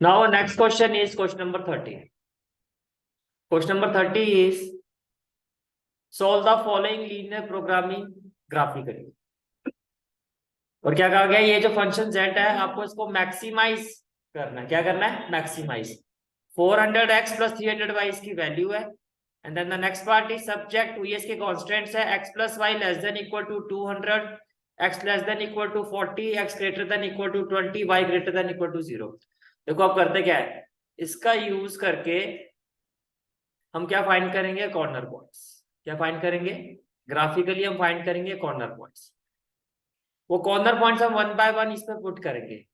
Now next question is question number 30. Question number 30 is solve the following linear programming graphically. और क्या कहा गया, ये जो फंक्शन z है आपको इसको मैक्सिमाइज करना है। क्या करना है? मैक्सिमाइज। 400x प्लस 300y इसकी वैल्यू है। And then the next part is subject to, ये इसके कांस्टेंट्स है। x plus y less than equal to 200, x less than equal to 40, x greater than equal to 20, y greater than equal to 0। देखो आप करते क्या है, इसका use करके हम क्या फाइंड करेंगे? Corner points. क्या फाइंड करेंगे? ग्राफिकली हम फाइंड करेंगे कॉर्नर पॉइंट्स। वो कॉर्नर पॉइंट्स हम वन बाय वन इस पे पुट करेंगे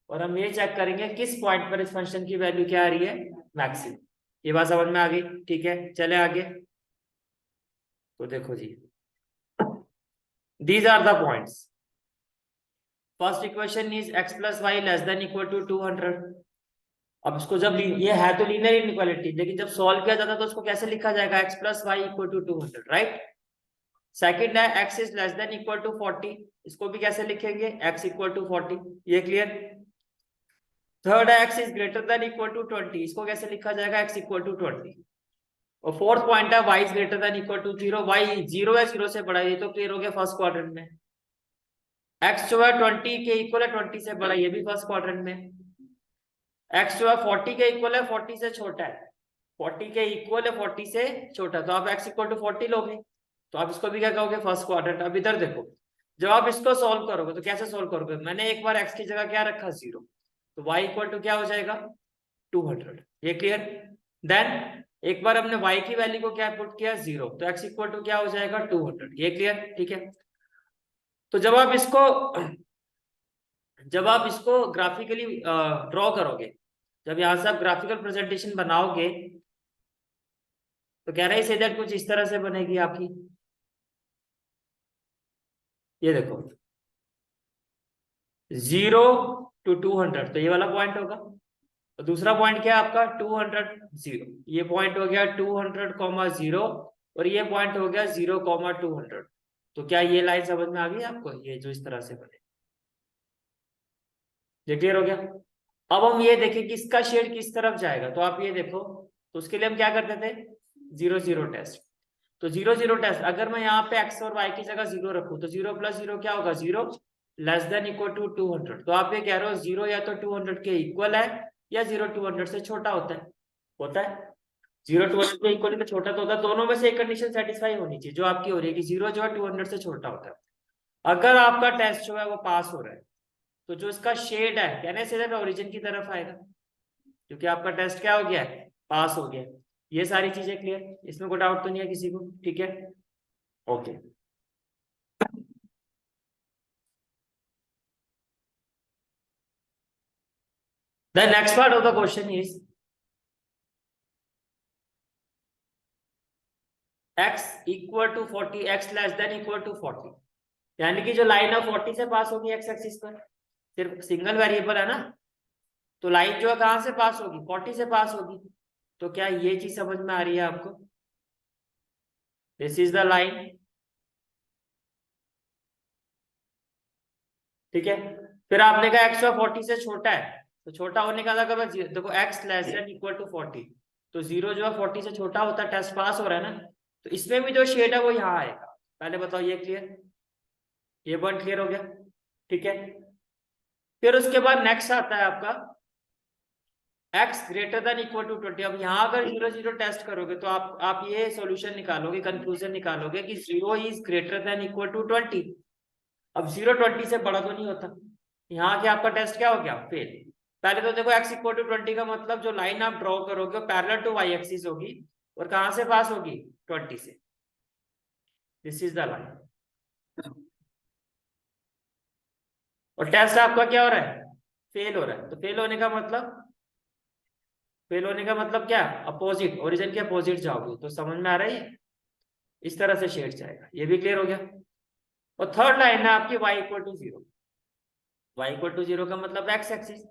और हम ये चेक करेंगे किस पॉइंट पर इस फंक्शन की वैल्यू क्या आ रही है? मैक्सिमम। ये बात समझ में आ गई? ठीक है, चले आगे। तो देखो जी, these are the points. First equation is x plus y less than equal to 200। अब इसको जब ये है तो लीनियर इनइक्वालिटी, लेकिन जब सॉल्व किया जाता है तो उसको कैसे लिखा जाएगा? x plus y equal to 200, right. Second है x is less than equal to 40, इसको भी कैसे लिखेंगे? x equal to 40। ये क्लियर। थर्ड है x is greater than equal to 20, इसको कैसे लिखा जाएगा? x equal to 20। और फोर्थ पॉइंट है y is greater than equal to 0, y 0 है 0 से बड़ा, ये तो क्लियर हो गया फर्स्ट क्वाड्रेंट में। x जो है 20 के इक्वल है 20 से बड़ा, ये भी फर्स्ट क्वाड्रेंट में। x जो है 40 के इक्वल है 40 से छोटा है, 40 के इक्वल है 40 से छोटा, तो आप x इक्वल टू 40 लोगे, तो आप इसको भी क्या कहोगे? First quadrant. अब इधर देखो, जब आप इसको सॉल्व करोगे तो कैसे सॉल्व करोगे? मैंने एक बार x की जगह क्या रखा? 0, तो y इक्वल टू क्या हो जाएगा? 200। ये क्लियर। देन एक बार हमने y की वैल्यू को क्या पुट किया? 0, तो x इक्वल टू क्या हो जाएगा? 200। ये क्लियर, ठीक है। तो जब आप इसको ग्राफिकली ड्रॉ करोगे, जब यहां से आप ग्राफिकल प्रेजेंटेशन बनाओगे, तो कह रहे हैं दैट कुछ इस तरह से बनेगी आपकी। ये देखो 0 to 200, तो ये वाला पॉइंट होगा। तो दूसरा पॉइंट क्या है आपका? 200 0, ये पॉइंट हो गया 200, 0, और ये पॉइंट हो गया 0, 200। तो क्या ये लाइन समझ में आ गई आपको? ये जो इस तरह से बने, ये क्लियर हो गया। अब हम ये देखें कि इसका शेड किस तरफ जाएगा, तो आप ये देखो, तो उसके लिए हम क्या करते थे? 0 0 टेस्ट। तो 0 0 टेस्ट, अगर मैं यहाँ पे x और y की जगह 0 रखूं तो 0 प्लस 0 क्या होगा? 0 लेस देन इक्वल टू 200। तो आप ये कह रहे हो 0 या तो 200 के इक्वल है या 0 200 से छोटा होता है। होता है 0 200 के इक्वल तो छोटा तो होता है, दोनों में से एक कंडीशन सेटिस्फाई होनी चाहिए जो आपकी हो रही है कि 0 जो है 200 से छोटा होता है। अगर आपका टेस्ट जो है वो पास हो रहा है, तो जो इसका शेड है कहने से ओरिजिन की तरफ आएगा, क्योंकि आपका टेस्ट क्या हो गया है? पास हो गया। ये सारी चीजें क्लियर, इसमें कोई डाउट तो नहीं है किसी को? ठीक है, okay. The next part of the question is x equal to 40, x less than equal to 40, यानी कि जो लाइन है 40 से पास होगी x एक्सिस पर, सिर्फ सिंगल वेरिएबल है ना, तो लाइन जो है कहां से पास होगी? 40 से पास होगी। तो क्या ये चीज समझ में आ रही है आपको? दिस इज द लाइन, ठीक है। फिर आपने कहा x 40 से छोटा है, तो छोटा होने का मतलब देखो x less than equal to 40, तो 0 जो है 40 से छोटा होता है, टेस्ट पास हो रहा है ना, तो इसमें भी जो शेड है वो यहाँ आएगा। पहले बताओ ये क्लियर, ये पॉइंट क्लियर हो गया, ठीक है। फिर उसके बाद नेक्स्ट आता है आपका x greater than equal to 20। अब यहाँ अगर 0 0 टेस्ट करोगे तो आप ये सॉल्यूशन निकालोगे, कंक्लूजन निकालोगे कि 0 is greater than equal to 20। अब 0 20 से बड़ा तो नहीं होता, यहाँ के आपका टेस्ट क्या हो गया? फेल। पहले तो देखो x इक्वल टू 20 का मतलब जो लाइन आप ड्रॉ करोगे वो पैरेलल टू y एक्सिस होगी, और कहां से पास होगी? 20 से। This is the line. और टेस्ट आपका क्या हो रहा है? फेल हो रहा है। तो फेल होने का मतलब, फेल होने का मतलब क्या? अपोजिट, ओरिजिन के अपोजिट जाओगे। तो समझ में आ रहा है? इस तरह से शेड जाएगा। ये भी क्लियर हो गया। और थर्ड लाइन है आपकी y equal to 0। y equal to 0 का मतलब x एक्सिस,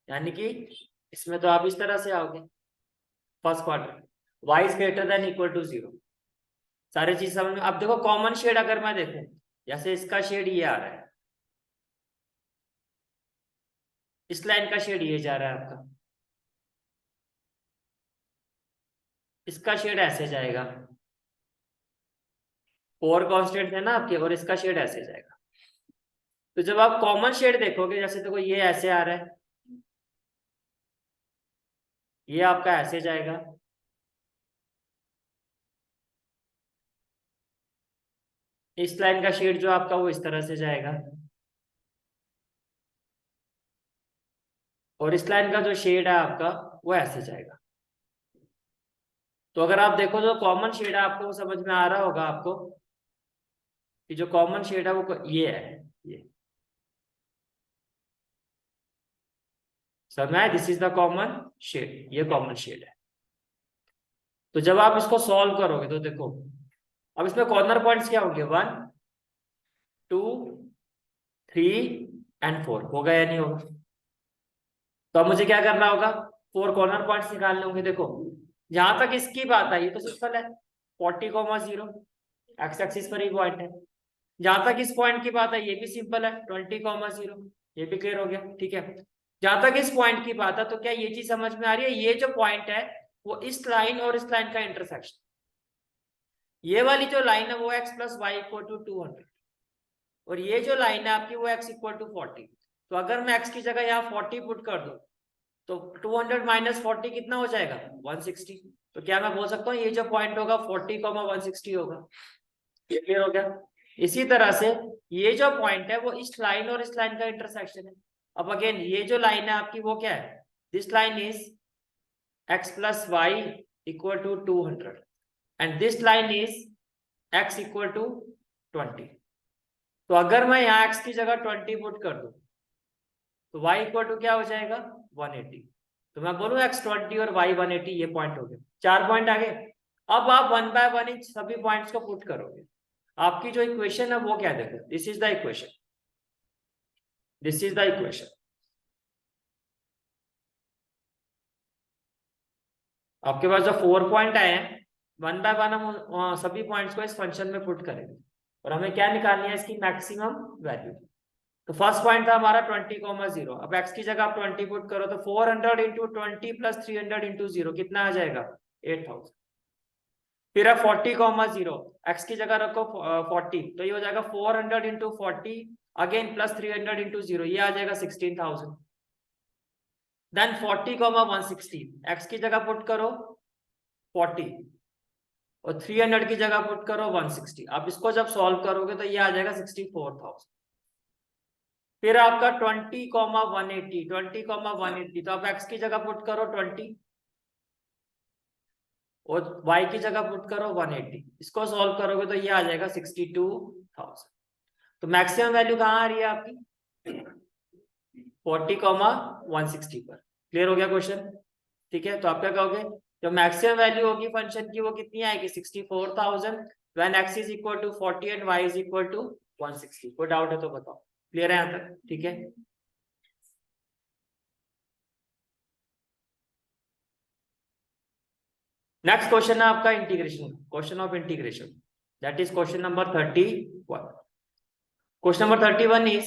यानी कि इसमें तो आप इस तरह से आओगे first quarter, y is greater than equal to 0। सारी चीज समझ में। अब देखो कॉमन शेड अगर मैं देखूं, जैसे इसका शेड ये आ रहा है, इस लाइन का शेड ये जा रहा है आपका, इसका शेड ऐसे जाएगा, 4 कांस्टेंट है ना आपके, और इसका शेड ऐसे जाएगा। तो जब आप कॉमन शेड देखोगे, जैसे देखो ये ऐसे आ रहा है, ये आपका ऐसे जाएगा, इस लाइन का शेड जो आपका वो इस तरह से जाएगा, और इस लाइन का जो शेड है आपका वो ऐसे जाएगा। तो अगर आप देखो जो कॉमन शेड है आपको वो समझ में आ रहा होगा आपको कि जो कॉमन शेड है वो ये है, ये समझ में आया? This is the common shade, ये कॉमन शेड है। तो जब आप इसको सॉल्व करोगे तो देखो, अब इसमें कॉर्नर पॉइंट्स क्या होंगे, 1 2 3 एंड 4, होगा या नहीं होगा? तो अब मुझे क्या करना होगा, 4 कॉर्नर पॉइंट्स निकालने होंगे। देखो जहां तक इसकी बात आई तो सिंपल है, 40,0 एक्स एक्सिस पर ही पॉइंट है। जहां तक इस पॉइंट की बात है ये भी सिंपल है, 20,0, ये भी क्लियर हो गया, ठीक है। जहां तक इस पॉइंट की बात है तो क्या ये चीज समझ में आ रही है, ये जो पॉइंट है वो इस लाइन और इस लाइन का इंटरसेक्शन, ये वाली जो लाइन है वो x plus y equal to 200, और ये जो लाइन है आपकी वो x इक्वल टू 40। तो अगर मैं x की जगह यहाँ 40 पुट कर दूं तो 200 माइनस 40 कितना हो जाएगा, 160। तो क्या मैं बोल सकता हूँ ये जो पॉइंट होगा 40,160 होगा, ये क्लियर हो गया। इसी तरह से ये जो पॉइंट है वो इस लाइन और इस लाइन का इंटरसेक्शन है। अब अगेन ये जो लाइन है आपकी वो क्या है, this line is x plus y equal to 200 and this line is x equal to 20। तो अगर मैं यहाँ x की जगह 20 पुट कर दूं तो y इक्वल टू क्या हो जाएगा, 180। तो मैं बोलूँ x20 और y 180, ये पॉइंट हो गए, 4 पॉइंट आ गए। अब आप 1 बाय 1 इन सभी पॉइंट्स को पुट करोगे, आपकी जो इक्वेशन है वो क्या देखो, this is the equation, this is the equation. आपके पास जो 4 पॉइंट आए हैं 1 बाय 1 हम सभी पॉइंट्स को इस फंक्शन में पुट करेंगे, और हमें क्या निकालनी है, इसकी मैक्सिमम वैल्यू। तो फर्स्ट पॉइंट था हमारा 20,0। अब x की जगह आप 20 पुट करो तो 400 इंटू 20 प्लस 300 इंटू 0 कितना आ जाएगा, 8,000। फिर अब 40,0 x की जगह रखो 40, तो ये हो जाएगा 400 इंटू 40 अगेन प्लस 300 इंटू 0, ये आ जाएगा 16,000। देन 40,160 x की जगह पुट करो 40 और 300 की जगह पुट करो 160। अब इसको जब सॉल्व करोगे तो ये आ जाएगा 64,000। फिर आपका 20,180, 20,180, तो आप x की जगह पुट करो 20 और y की जगह पुट करो 180, इसको सॉल्व करोगे तो ये आ जाएगा 62,000। तो मैक्सिमम वैल्यू कहाँ आ रही है आपकी, 40,160 पर। क्लियर हो गया क्वेश्चन, ठीक है। तो आप क्या कहोगे, जो मैक्सिमम वैल्यू होगी फंक्शन की वो कितनी आएगी, 64,000 when x is equal to 40 and y is equal to 160। कोई डाउट है तो बताओ, क्लियर है यहाँ तक, ठीक है। नेक्स्ट क्वेश्चन है आपका integration, question of integration, that is question number 31। Question number 31 is,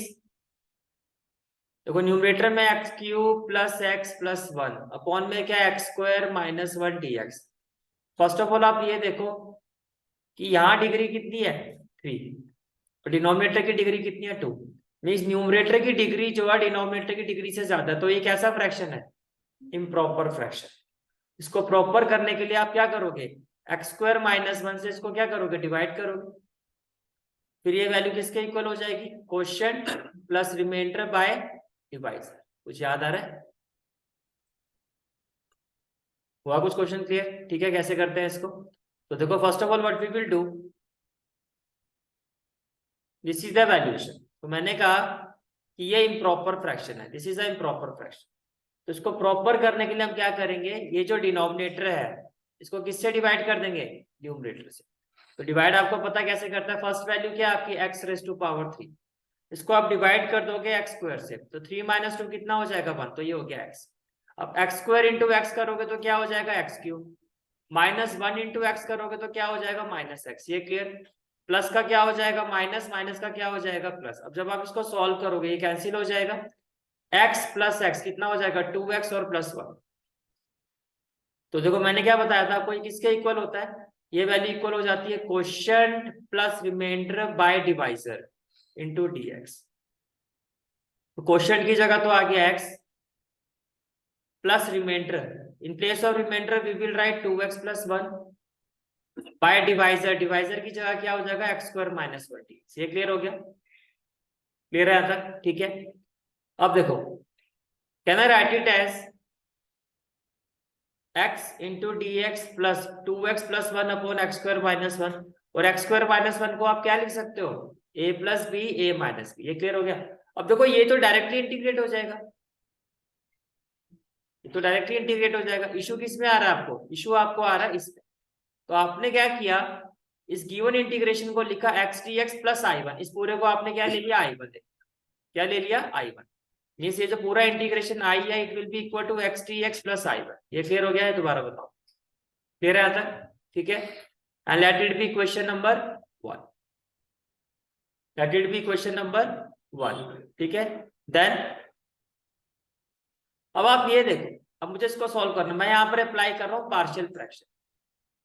देखो न्यूमरेटर में x cube plus x plus 1 upon में क्या x square minus 1 D x. First of all आप ये देखो कि यहाँ डिग्री कितनी है 3 और डिनोमिनेटर की डिग्री कितनी है 2, मीन्स न्यूमरेटर की डिग्री जो है डिनोमिनेटर की डिग्री से ज्यादा है। तो ये कैसा फ्रैक्शन है, इम्प्रॉपर फ्रैक्शन। इसको प्रॉपर करने के लिए आप क्या करोगे, एक्स स्क्वायर माइनस 1 से इसको क्या करोगे, डिवाइड करोगे। फिर ये वैल्यू किसके इक्वल हो जाएगी, quotient plus remainder by divide. कुछ याद आ रहा है, हुआ कुछ क्वेश्चन क्लियर, ठीक है। कैसे करते हैं इसको, तो देखो first of all what we will do, this is the valuation. तो मैंने कहा कि ये इम्प्रॉपर फ्रैक्शन है, this is the improper fraction. तो इसको प्रॉपर करने के लिए हम क्या करेंगे, ये जो डिनोमिनेटर है इसको किससे डिवाइड कर देंगे, न्यूमरेटर से। तो डिवाइड आपको पता कैसे करता है, फर्स्ट वैल्यू क्या आपकी x रेज टू पावर 3, इसको आप डिवाइड कर दोगे x स्क्वायर से, तो 3 माइनस 2 कितना हो जाएगा 1, तो ये हो गया x। अब x स्क्वायर इंटू एक्स करोगे तो क्या हो जाएगा x cube, minus 1 into x करोगे तो क्या हो जाएगा माइनस x, ये क्लियर। प्लस का क्या हो जाएगा माइनस, माइनस का क्या हो जाएगा प्लस। अब जब आप इसको सॉल्व करोगे ये कैंसिल हो जाएगा, x प्लस x कितना हो जाएगा 2x और प्लस 1, तो देखो मैंने क्या बताया था आपको, ये किसके इक्वल होता है, ये वैल्यू इक्वल हो जाती है quotient plus remainder by divisor into dx. तो क्वोशिएंट की जगह तो आ गया x plus remainder, in place of remainder we will write 2x plus 1 by divisor, divisor की जगह क्या हो जाएगा एक्स स्क्वायर माइनस 1t। ये क्लियर हो गया, क्लियर है यहाँ तक, ठीक है। अब देखो can I write it as x into d x plus 2x plus 1 upon x square minus 1, और एक्स स्क्वायर माइनस 1 को आप क्या लिख सकते हो, a plus b a minus b. ये क्लियर हो गया। अब देखो ये तो डायरेक्टली इंटीग्रेट हो जाएगा, ये तो डायरेक्टली इंटीग्रेट हो जाएगा। इशू किस में आ रहा है आपको, इशू आपको आ रहा है इसमें। तो आपने क्या किया, इस गिवन इंटीग्रेशन को लिखा x d x plus i1, इस पूरे को आपने क्या ले लिया i1, क्या ले लिया i1। मींस ये जो पूरा इंटीग्रेशन आई है it will be equal to x d x plus i1। ये क्लियर हो गया है, दोबारा बताओ, क्लियर है आता, ठीक है। And let it be question number 1, let it be question number 1, ठीक है। देन अब आप ये देखो, अब मुझे इसको सॉल्व करना, मैं यहाँ पर अप्लाई कर रहा हूँ पार्शियल फ्रैक्शन,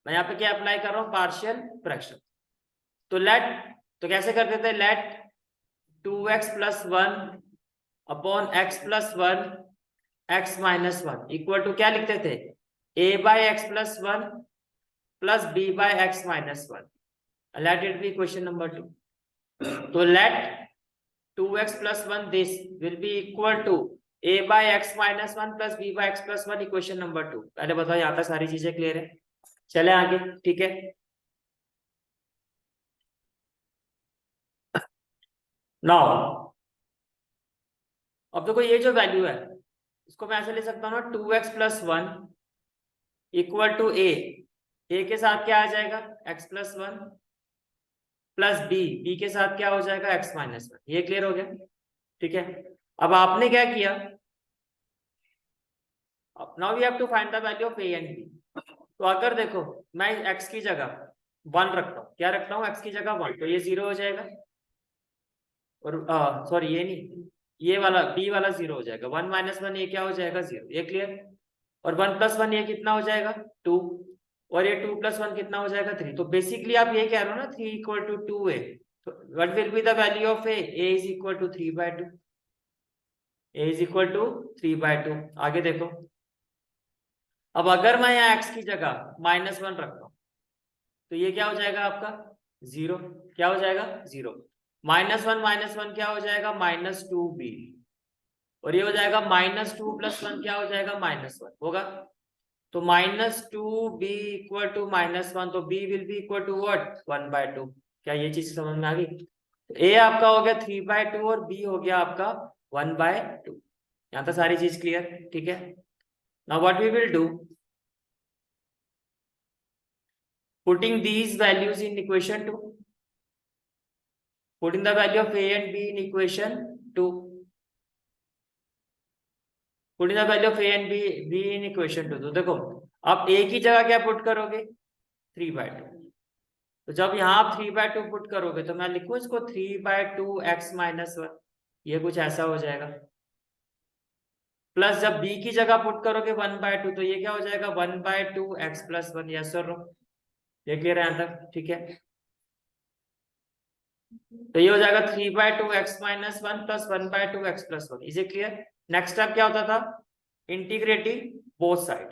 मैं यहाँ पे क्या अप्लाई कर रहा हूँ पार्शियल फ्रैक्शन। तो लेट, तो कैसे कर देते हैं, let 2x plus 1 upon x plus 1 x minus 1 equal to क्या लिखते थे, a by x plus 1 plus b by x minus 1। Let it be question number 2। तो let 2x plus 1 this will be equal to a by x minus 1 plus b by x plus 1 equation number 2। पहले बताओ यहाँ तक सारी चीजें clear है, चले आगे, ठीक है। नाउ अब देखो ये जो वैल्यू है इसको मैं ऐसे ले सकता हूँ ना, 2x प्लस 1 इक्वल टू ए के साथ क्या आ जाएगा x प्लस 1 प्लस बी के साथ क्या हो जाएगा x माइनस 1। ये क्लियर हो गया, ठीक है। अब आपने क्या किया, now we have to find the value of a and b। तो अगर देखो मैं x की जगह 1 रखता हूँ, क्या रखता हूँ x की जगह 1, तो ये 0 हो जाएगा, और सॉरी ये नहीं, ये वाला b वाला 0 हो जाएगा, 1 माइनस 1 ये क्या हो जाएगा 0। ये क्लियर। और 1 प्लस 1 ये कितना हो जाएगा 2, और ये 2 प्लस 1 कितना हो जाएगा 3। तो बेसिकली आप ये कह रहे हो ना 3 इक्वल टू 2a, तो what will be the value of a is equal to 3/2, a is equal to 3/2। आगे देखो, अब अगर मैं यहाँ x की जगह -1 रखता हूँ तो ये क्या हो जाएगा आपका 0, क्या हो जाएगा 0। -1 क्या हो जाएगा -2b, और ये हो जाएगा -2 प्लस 1 क्या हो जाएगा -1 होगा। तो -2b इक्वल टू -1, तो b will be equal to what 1/2। क्या ये चीज समझ में आ गई, a आपका हो गया 3/2 और b हो गया आपका 1/2। यहाँ तक सारी चीज क्लियर, ठीक है। Now what we will do, putting these values in equation 2, putting the value of a and b in equation 2, putting the value of a and b in equation 2। तो देखो आप a की जगह क्या पुट करोगे 3/2, तो जब यहाँ आप 3/2 पुट करोगे तो मैं लिखूं इसको 3/2 x माइनस 1, ये कुछ ऐसा हो जाएगा। प्लस जब b की जगह पुट करोगे 1/2 तो ये क्या हो जाएगा 1/2 x प्लस 1। यस और नो, ये क्लियर है यहाँ तक, ठीक है। तो ये हो जाएगा 3/2 x minus 1 plus 1/2 x plus 1। Is it clear. Next step क्या होता था, इंटीग्रेटिंग बोथ साइड।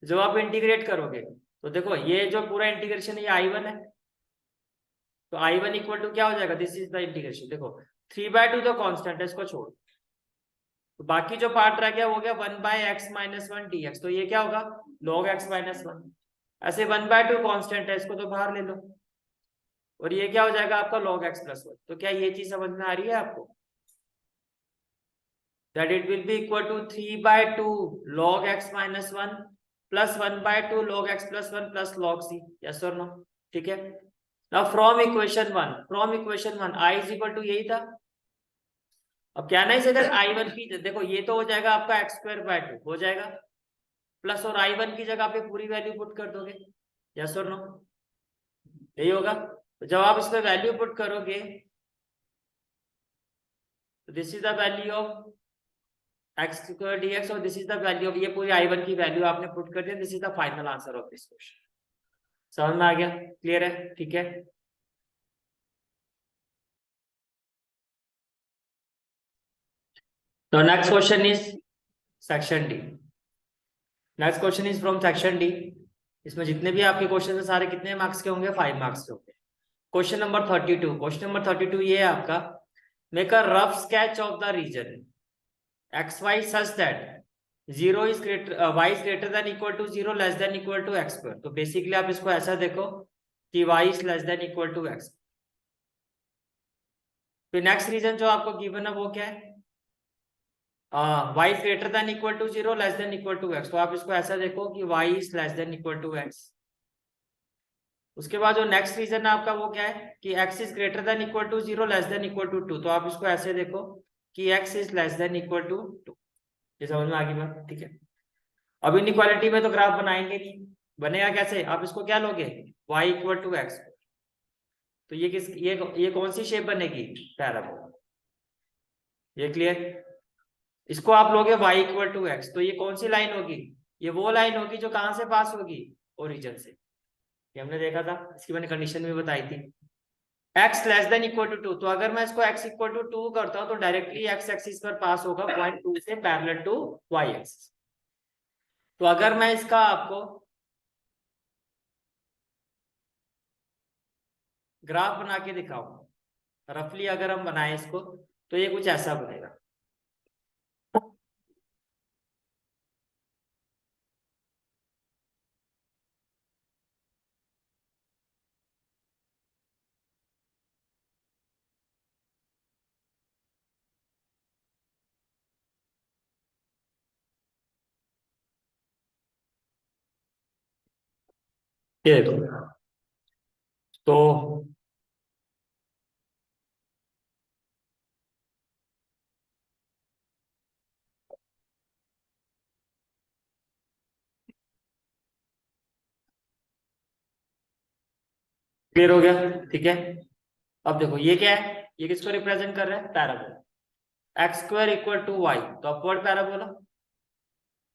जब आप इंटीग्रेट करोगे तो देखो ये जो पूरा इंटीग्रेशन है ये I1 है, तो I1 इक्वल टू क्या हो जाएगा, दिस इज द इंटीग्रेशन। देखो 3/2 तो कांस्टेंट है, इसको छोड़, तो बाकी जो पार्ट रह गया वो गया 1/x माइनस 1 dx, तो ये क्या होगा log x माइनस 1। ऐसे 1/2 कांस्टेंट है, इसको तो बाहर ले लो, और ये क्या हो जाएगा आपका log x प्लस 1। तो क्या ये चीज समझ में आ रही है आपको, that it will be equal to 3/2 log x minus 1 plus 1/2 log x plus 1 plus log c। yes or no, ठीक है। now from equation 1 I is equal to यही था। अब क्या ना इसे अगर I1 की देखो ये तो हो जाएगा आपका x² हो जाएगा, प्लस और I1 की जगह पे पूरी वैल्यू पुट कर दोगे। yes or no, यही होगा। तो जब आप इसमें वैल्यू पुट करोगे तो this is the value of x square dx और this is the value of, ये पूरी I1 की वैल्यू आपने पुट कर दिया, this is the final answer of this question. समझ में आ गया? क्लियर है? ठीक है। तो next question is section D. Next question is from section D. इसमें जितने भी आपके क्वेश्चन है सारे कितने मार्क्स के होंगे? 5 मार्क्स के होंगे। Question number 32। क्वेश्चन नंबर 32 ये है आपका, make a rough sketch of the region x y such that zero is greater y is greater than equal to zero, less than equal to x square. तो basically आप इसको ऐसा देखो कि y is less than equal to x. फिर next region जो आपको given है वो क्या है? Y is greater than equal to zero, less than equal to x. तो आप इसको ऐसा देखो कि y is less than equal to x. उसके बाद जो नेक्स्ट रीजन है आपका वो क्या है कि x is greater than equal to zero, less than equal to two. तो आप इसको ऐसे देखो कि x is less than equal to two. ये समझ में आ गई बात? ठीक है। अब इनइक्वालिटी में तो ग्राफ बनाएंगे नहीं, बनेगा कैसे? आप इसको क्या लोगे? y equal to x. तो ये किस, ये कौन सी शेप बनेगी? पैराबोला। ये क्लियर? इसको आप लोगे y इक्वल टू एक्स, तो ये कौन सी लाइन होगी? ये वो लाइन होगी जो कहां से पास होगी? ओरिजिन से। ये हमने देखा था, इसकी मैंने कंडीशन भी बताई थी। x less than equal to two. तो अगर मैं इसको x इक्वल टू टू करता हूं तो डायरेक्टली x एक्सिस पर पास होगा पॉइंट टू से पैरेलल टू y एक्सिस। तो अगर मैं इसका आपको ग्राफ बना के दिखाऊं, रफली अगर हम बनाएं इसको, तो ये कुछ ऐसा बनेगा। ये देखो, तो क्लियर हो गया? ठीक है। अब देखो ये क्या है, ये किसको रिप्रेजेंट कर रहा है? Parabola. X square equal to y, तो अपवर्ड पैराबोला।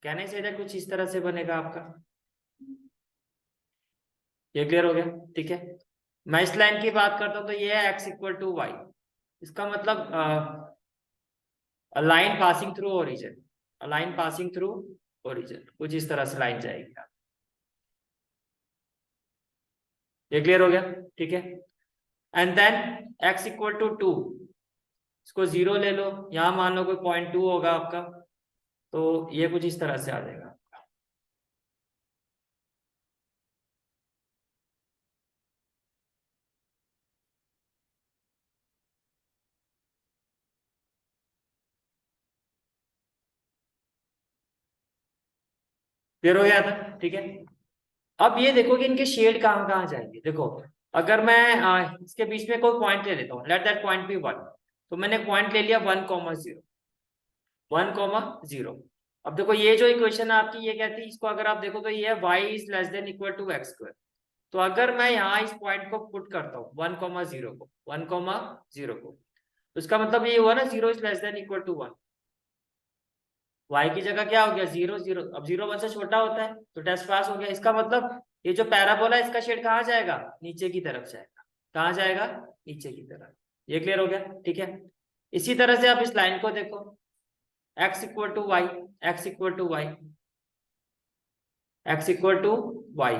कहने से कुछ इस तरह से बनेगा आपका। ये क्लियर हो गया? ठीक है। मैं इस लाइन की बात करता हूं तो ये है एक्स इक्वल टू वाई। इसका मतलब line passing through origin, line passing through origin, कुछ इस तरह से लाइन जाएगी। ये क्लियर हो गया? ठीक है। And then x equal to two, इसको जीरो ले लो, यहां मान लो कोई पॉइंट टू होगा आपका, तो ये कुछ इस तरह से आ जाएगा। क्लियर हो गया था? ठीक है। अब ये देखो कि इनके शेड कहाँ कहाँ जाएंगे। देखो, अगर मैं इसके बीच में कोई पॉइंट ले लेता हूँ, let that point be one. तो मैंने पॉइंट ले लिया 1,0, 1,0। अब देखो ये जो इक्वेशन है आपकी, ये कहती है, इसको अगर आप देखो तो ये है y is less than equal to x square. तो अगर मैं यहाँ इस पॉइंट को पुट करता हूँ 1,0 को, 1,0 को, तो इसका मतलब ये हुआ ना zero is less than equal to one. Y की जगह क्या हो गया? Zero zero. अब जीरो वन से छोटा होता है तो टेस्ट पास हो गया। इसका मतलब ये जो पैराबोला है इसका शेड कहाँ जाएगा? नीचे की तरफ जाएगा। कहाँ जाएगा? नीचे की तरफ। ये क्लियर हो गया? ठीक है। इसी तरह से आप इस लाइन को देखो, x equal to y, x equal to y, x equal to y.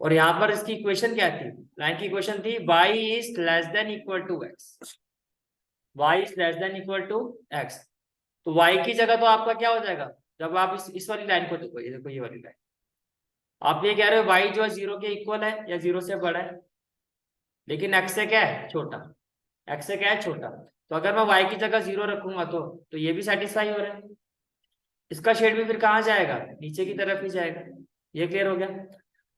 और यहाँ पर इसकी इक्वेशन क्या थी? लाइन की इक्वेशन थी y is less than equal to x, y is less than equal to x. तो y की जगह तो आपका क्या हो जाएगा? जब आप इस वाली लाइन को देखो, ये देखो ये वाली लाइन, आप ये कह रहे हो y जो है जीरो के इक्वल है या जीरो से बड़ा है, लेकिन x से क्या है? छोटा। x से क्या है? छोटा। तो अगर मैं y की जगह जीरो रखूंगा तो ये भी सेटिस्फाई हो रहा है। इसका शेड भी फिर कहाँ जाएगा? नीचे की तरफ ही जाएगा। ये क्लियर हो गया?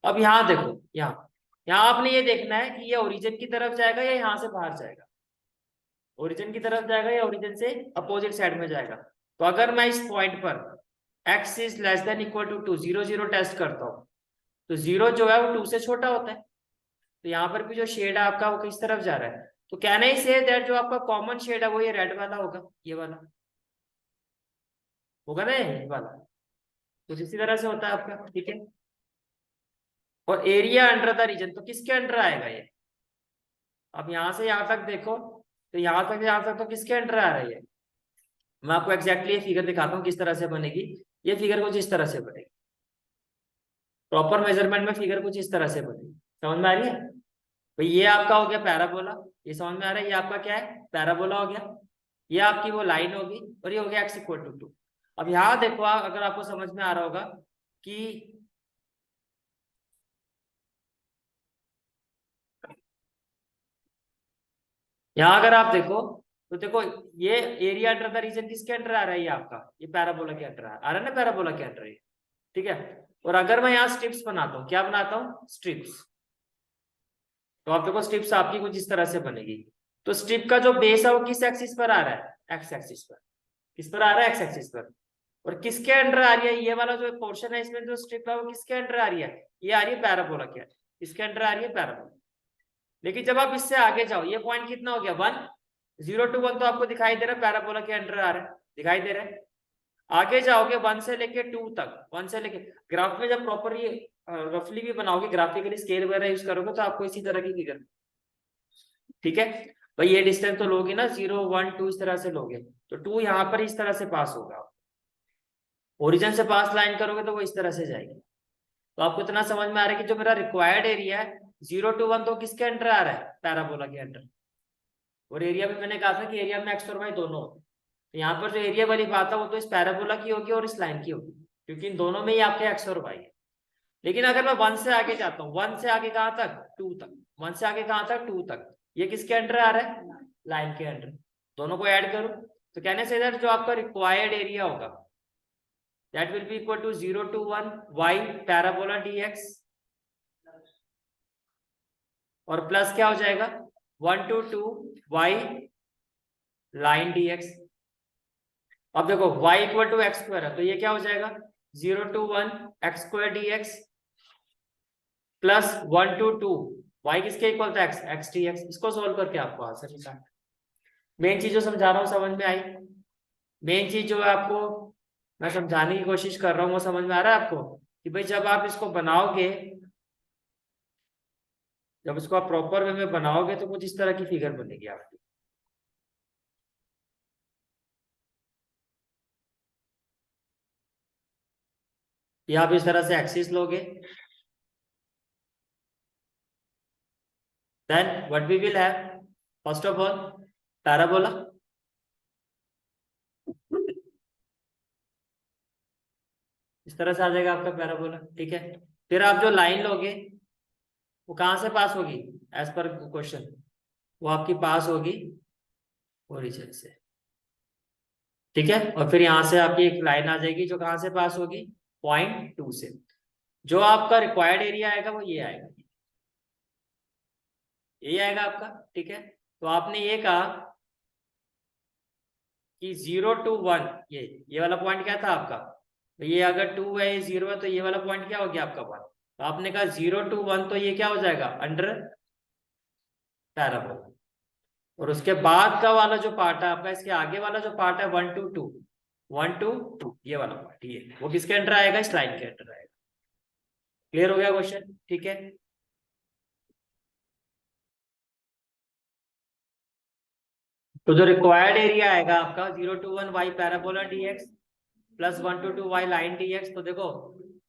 अब यहाँ देखो, यहाँ यहाँ आपने ये देखना है कि ये ओरिजिन की तरफ जाएगा या यहाँ से बाहर जाएगा। ओरिजिन की तरफ जाएगा या ओरिजिन से अपोजिट साइड में जाएगा। तो अगर मैं इस पॉइंट पर x is less than equal to two, zero zero test करता हूँ, तो जीरो जो है वो टू से छोटा होता है। तो यहाँ पर भी जो शेड है आपका वो किस तरफ जा रहा है? तो कहना ही से दैट जो आपका कॉमन शेड है वो ये रेड वाला होगा, ये वाला। होगा ना ये वाला, कुछ इसी तरह से होता है आपका, ठीक है। और एरिया अंडर द रीजन, तो किसके अंडर आएगा ये? अब यहां से यहां तक देखो, तो यहां तक तो किसके अंडर आ रही है? मैं आपको एग्जैक्टली ये फिगर दिखाता हूँ किस तरह से बनेगी। ये फिगर कुछ इस तरह से बनेगी, प्रॉपर मेजरमेंट में फिगर कुछ इस तरह से बनेगी। समझ में आ रही है भाई? ये आपका हो गया पैराबोला, ये समझ में आ रहा है? ये आपका क्या है? पैराबोला हो गया। ये आपकी वो लाइन होगी, और ये हो गया x इक्वल टू 2। अब यहाँ देखो अगर आपको समझ में आ रहा होगा कि यहाँ अगर आप देखो, तो देखो ये एरिया अंडर द रीजन किसके अंडर आ रहा है? ये आपका ये पैराबोला के अंडर आ रहा है ना, पैराबोला के अंडर है, ठीक है। और अगर मैं यहाँ स्ट्रिप्स बनाता हूँ, क्या बनाता हूँ? स्ट्रिप्स। तो आप देखो स्ट्रिप्स आपकी कुछ इस तरह से बनेगी। तो स्ट्रिप का जो बेस है वो किस एक्सिस पर आ रहा है? एक्स एक्सिस पर। किस पर आ रहा है? एक्स एक्सिस पर। और किसके अंडर आ रही है? ये वाला जो पोर्शन है इसमें जो स्ट्रिप है वो किसके अंडर आ रही है? ये आ रही है पैराबोला के। किसके अंडर आ रही है? पैराबोला। लेकिन जब आप इससे आगे जाओ, ये पॉइंट कितना हो गया? 1, 0 to 1 तो आपको दिखाई दे रहा है पैराबोला के अंडर आ रहा है, दिखाई दे रहा है। आगे जाओगे 1 से लेके 2 तक, 1 से लेके ग्राफ में जब प्रॉपर ये रफली भी बनाओगे, ग्राफिकली स्केल वगैरह यूज करोगे तो आपको इसी तरह की फिगर, ठीक है भाई। ये डिस्टेंस तो लोगे ना 0, 1, 2 इस तरह से लोगे, तो 2 यहाँ पर इस तरह से पास होगा। ओरिजिन से पास लाइन करोगे तो वो इस तरह से जाएगी। तो आपको इतना समझ में आ रहा है कि जो मेरा रिक्वायर्ड एरिया है 0 to 1 तो किसके अंडर आ रहा है? पैराबोला के अंडर। और एरिया में मैंने कहा था कि एरिया में एक्स और वाई दोनों होते हैं। तो यहाँ पर जो एरिया वाली बात है वो तो इस पैराबोला की होगी और इस लाइन की होगी, क्योंकि इन दोनों में ही आपके एक्स और वाई है। लेकिन अगर मैं 1 से आगे जाता हूँ, 1 से आगे कहाँ तक? 2 तक। 1 से आगे कहाँ तक? 2 तक। ये किसके अंडर आ रहा है? लाइन के अंडर। दोनों को ऐड करो तो कहने से इधर जो आपका रिक्वायर्ड एरिया होगा that will be equal to 0 to 1 y parabola dx, और प्लस क्या हो जाएगा? 1 to 2 y लाइन dx। अब देखो y equal to x square है, तो ये क्या हो जाएगा? 0 to 1 x square dx plus 1 to 2 y किसके इक्वल था? X, x dx। इसको सोल्व करके आपको आंसर निकालना। मेन चीज जो समझा रहा हूँ समझ में आई? मेन चीज जो है आपको मैं समझाने की कोशिश कर रहा हूँ वो समझ में आ रहा है आपको? कि भाई जब आप इसको बनाओगे, जब इसको आप प्रॉपर वे में बनाओगे तो कुछ इस तरह की फिगर बनेगी आपकी। ये आप इस तरह से एक्सिस लोगे, then what we will have? First of all parabola. इस तरह से आ जाएगा आपका पैराबोला, ठीक है। फिर आप जो लाइन लोगे वो कहां से पास होगी? एज पर क्वेश्चन वो आपकी पास होगी ओरिजिन से, ठीक है। और फिर यहां से आपकी एक लाइन आ जाएगी जो कहां से पास होगी? पॉइंट 2 से। जो आपका रिक्वायर्ड एरिया आएगा वो ये आएगा, यही आएगा आपका, ठीक है। तो आपने ये कहा कि 0 to 1, ये वाला पॉइंट क्या था आपका? तो ये अगर 2 है, ये 0 है, तो ये वाला पॉइंट क्या हो गया आपका पॉइंट? तो आपने कहा 0 to 1 तो ये क्या हो जाएगा? Under parabola. और उसके बाद का वाला जो पार्ट है आपका, इसके आगे वाला जो पार्ट है 1 to 2, 1 to 2 ये वाला पार्ट, ये वो किसके अंडर आएगा? इस लाइन के अंडर आएगा। क्लियर हो गया क्वेश्चन? ठीक है। तो जो रिक्वायर्ड एरिया आएगा आपका 0 to 1 y parabola dx plus 1 to 2 y line dx। तो देखो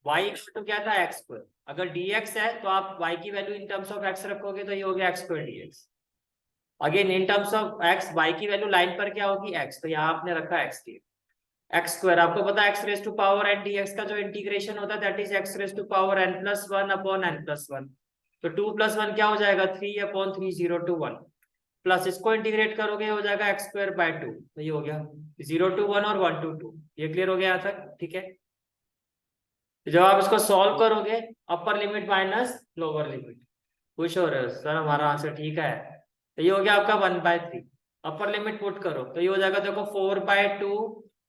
y इक्वल टू क्या था? X square. अगर dx है तो आप y की value in terms of x रखोगे तो ये हो गया x square dx। Again in terms of x y की वैल्यू लाइन पर क्या होगी? x, तो यहाँ आपने रखा x dx। एक्स स्क्वायर आपको पता है x raise to power n dx का जो इंटीग्रेशन होता है that is x raise to power n plus 1 upon n plus 1। तो 2 + 1 क्या हो जाएगा? 3 अपॉन 3, 0 to 1 प्लस इसको इंटीग्रेट करोगे हो जाएगा x स्क्वायर बाय 2। तो ये हो गया 0 to 1 और 1 to 2। ये क्लियर हो गया यहाँ तक, ठीक है। जब आप इसको सॉल्व करोगे upper limit minus lower limit, खुश हो रहे हो सर हमारा आंसर ठीक है? तो ये हो गया आपका 1/3। अपर लिमिट पुट करो तो ये हो जाएगा देखो 4/2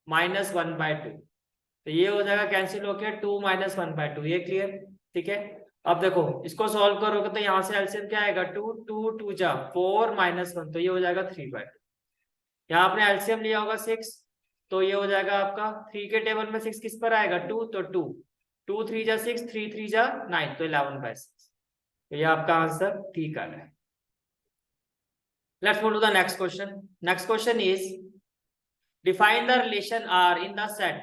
माइनस 1/2। तो ये हो जाएगा कैंसिल होके 2 माइनस 1/2। ये क्लियर, ठीक है। अब देखो इसको सॉल्व करोगे तो यहाँ से एलसीएम क्या आएगा? 2, 2, 2 जा 4 माइनस 1, तो ये हो जाएगा 3/2। यहाँ आपने एलसीएम लिया होगा 6, तो ये हो जाएगा आपका 3 के टेबल में 6 किस पर आएगा 2, तो 2 2 3 जा 6, 3 3 जा 9, तो 11/6। तो ये आपका आंसर ठीक आ रहा है। Let's move to the next question. Next question is define the relation R in the set.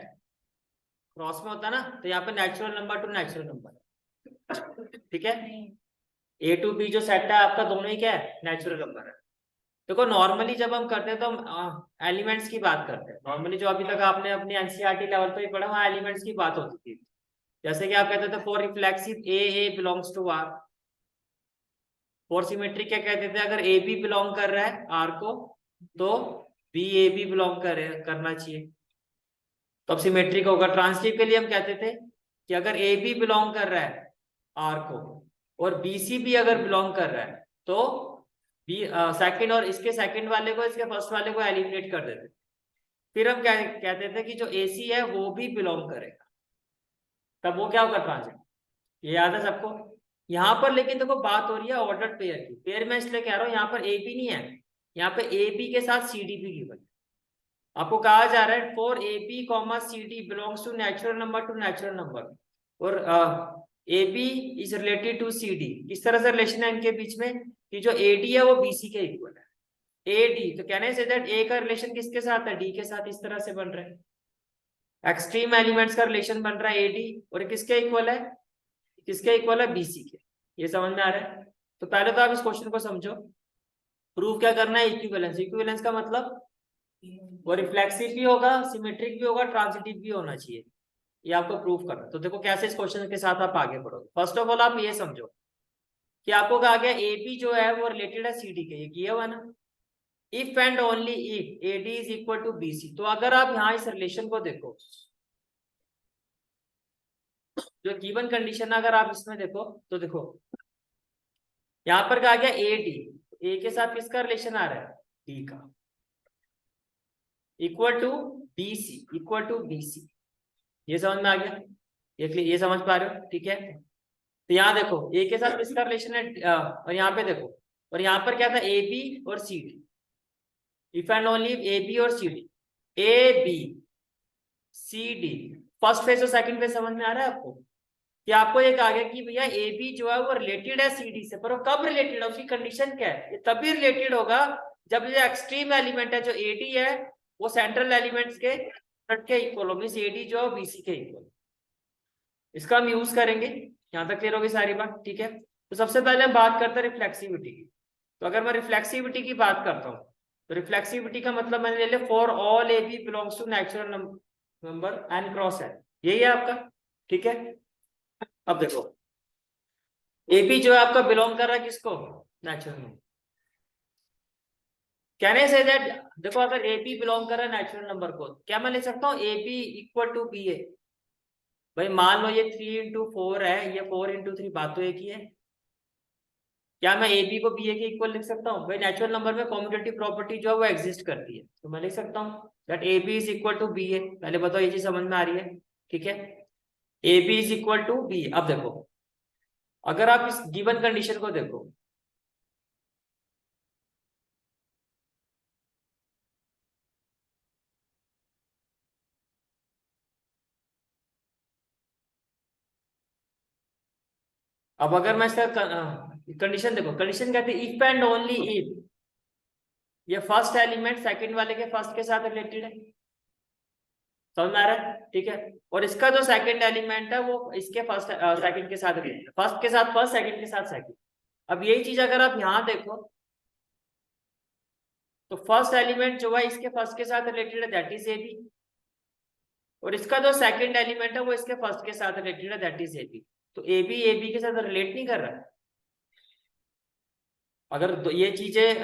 Cross में होता है ना, तो यहाँ पे natural number to natural number, ठीक है। ए टू बी जो सेट है आपका, दोनों ही क्या है, नेचुरल नंबर है। देखो नॉर्मली जब हम करते हैं तो हम एलिमेंट्स की बात करते हैं। नॉर्मली जो अभी तक आपने अपनी एनसीईआरटी लेवल पे ही पढ़ा, वहाँ एलिमेंट्स की बात होती थी। जैसे कि आप कहते थे for reflexive a belongs to R. For symmetric क्या कहते थे, अगर ए बी बिलोंग कर रहा है आर को, तो बी ए बी बिलोंग करना चाहिए, तो अब सिमेट्रिक होगा। ट्रांसिटिव के लिए हम कहते थे कि अगर ए बी बिलोंग कर रहा है आर को और बी सी भी अगर बिलोंग कर रहा है, तो बी सेकंड और इसके सेकंड वाले को इसके फर्स्ट वाले को एलिमिनेट कर देते। फिर हम क्या कहते थे कि जो ए सी है वो भी बिलोंग करेगा, तब वो क्या होगा, ट्रांजिट। ये याद है सबको। यहाँ पर लेकिन देखो बात हो रही है ऑर्डर्ड पेयर की। पेयर में इसलिए कह रहा हूँ, यहाँ पर ए बी नहीं है, यहाँ पे ए बी के साथ सी डी भी गिवन। आपको कहा जा रहा है for A b comma c d belongs to natural number to natural number, और a b is related to c d. किस तरह से रिलेशन है इनके बीच में, कि जो ए डी है वो बी सी के इक्वल है। ए डी, तो कहने से दैट ए का रिलेशन किसके साथ है, डी के साथ। इस तरह से बन रहा है, एक्सट्रीम एलिमेंट्स का रिलेशन बन रहा है ए डी, और किसके इक्वल है, किसके इक्वल है, बी सी के। ये समझ में आ रहा है। तो पहले तो आप इस क्वेश्चन को समझो। प्रूव क्या करना है, इक्विवेलेंस। इक्विवेलेंस का मतलब वो रिफ्लेक्सिव भी होगा, सिमेट्रिक भी होगा, ट्रांजिटिव भी होना चाहिए। ये आपको प्रूव करना। तो देखो कैसे इस क्वेश्चन के साथ आप आगे बढ़ोगे। फर्स्ट ऑफ ऑल आप ये समझो कि आपको कहा गया ए बी जो है वो रिलेटेड है सी डी के, ये किया हुआ ना। If and only if a d is equal to b c, तो अगर आप यहाँ इस रिलेशन को देखो, जो गिवन कंडीशन है, अगर आप इसमें देखो तो देखो यहाँ पर कहा गया ए डी, ए के साथ किसका रिलेशन आ रहा है, डी का, equal to b c, equal to b c. ये समझ में आ गया, ये समझ पा रहे हो, ठीक है। तो यहाँ देखो ए के साथ किसका रिलेशन है, और यहाँ पे देखो, और यहाँ पर क्या था, ए बी और c d. If and only a b और c d, a b c d, first phase और सेकंड फेज समझ में आ रहा है आपको। कि आपको ये कहा गया कि भैया ए बी जो है वो रिलेटेड है सी डी से, पर वो कब रिलेटेड है, उसकी कंडीशन क्या है, ये तभी रिलेटेड होगा जब ये एक्सट्रीम एलिमेंट है जो ए डी है वो सेंट्रल एलिमेंट्स के इक्वल हो, मींस ए डी जो है बी सी के इक्वल। इसका हम यूज करेंगे। यहाँ तक क्लियर होगी सारी बात, ठीक है। तो सबसे पहले हम बात करते हैं रिफ्लेक्सिविटी की। तो अगर मैं रिफ्लेक्सिविटी की बात करता हूँ, तो रिफ्लेक्सिविटी का मतलब मैंने ले लिया for all a B belongs to natural number N cross है, यही है आपका, ठीक है। अब देखो ए बी जो है आपका बिलोंग कर रहा है किसको, नेचुरल नंबर। कहने से दैट देखो अगर ए बी बिलोंग कर रहा है नेचुरल नंबर को, क्या मैं ले सकता हूँ a b equal to b a. भाई मान लो ये 3 into 4 है, ये 4 into 3, बात तो एक ही है। क्या मैं ए बी को बी ए के इक्वल लिख सकता हूँ, भाई नेचुरल नंबर में कॉम्यूटेटिव प्रॉपर्टी जो है वो एग्जिस्ट करती है, तो मैं लिख सकता हूँ that a b is equal to b a. पहले बताओ ये चीज समझ में आ रही है, ठीक है। A b is equal to b. अब देखो अगर आप इस गिवन कंडीशन को देखो, अब अगर मैं इसका कंडीशन देखो, कंडीशन कहते हैं इफ एंड ओनली इफ ये फर्स्ट एलिमेंट सेकंड वाले के फर्स्ट के साथ रिलेटेड है, समझ में आ रहा है, ठीक है। और इसका जो सेकंड एलिमेंट है वो इसके फर्स्ट सेकंड के साथ रिलेटेड, फर्स्ट के साथ फर्स्ट, सेकंड के साथ सेकंड। अब यही चीज अगर आप यहाँ देखो, तो फर्स्ट एलिमेंट जो है इसके फर्स्ट के साथ रिलेटेड है, दैट इज ए बी, और इसका जो सेकंड एलिमेंट है वो इसके फर्स्ट के साथ रिलेटेड है, दैट इज ए बी। तो ए बी के साथ रिलेट नहीं कर रहा है। अगर ये चीजें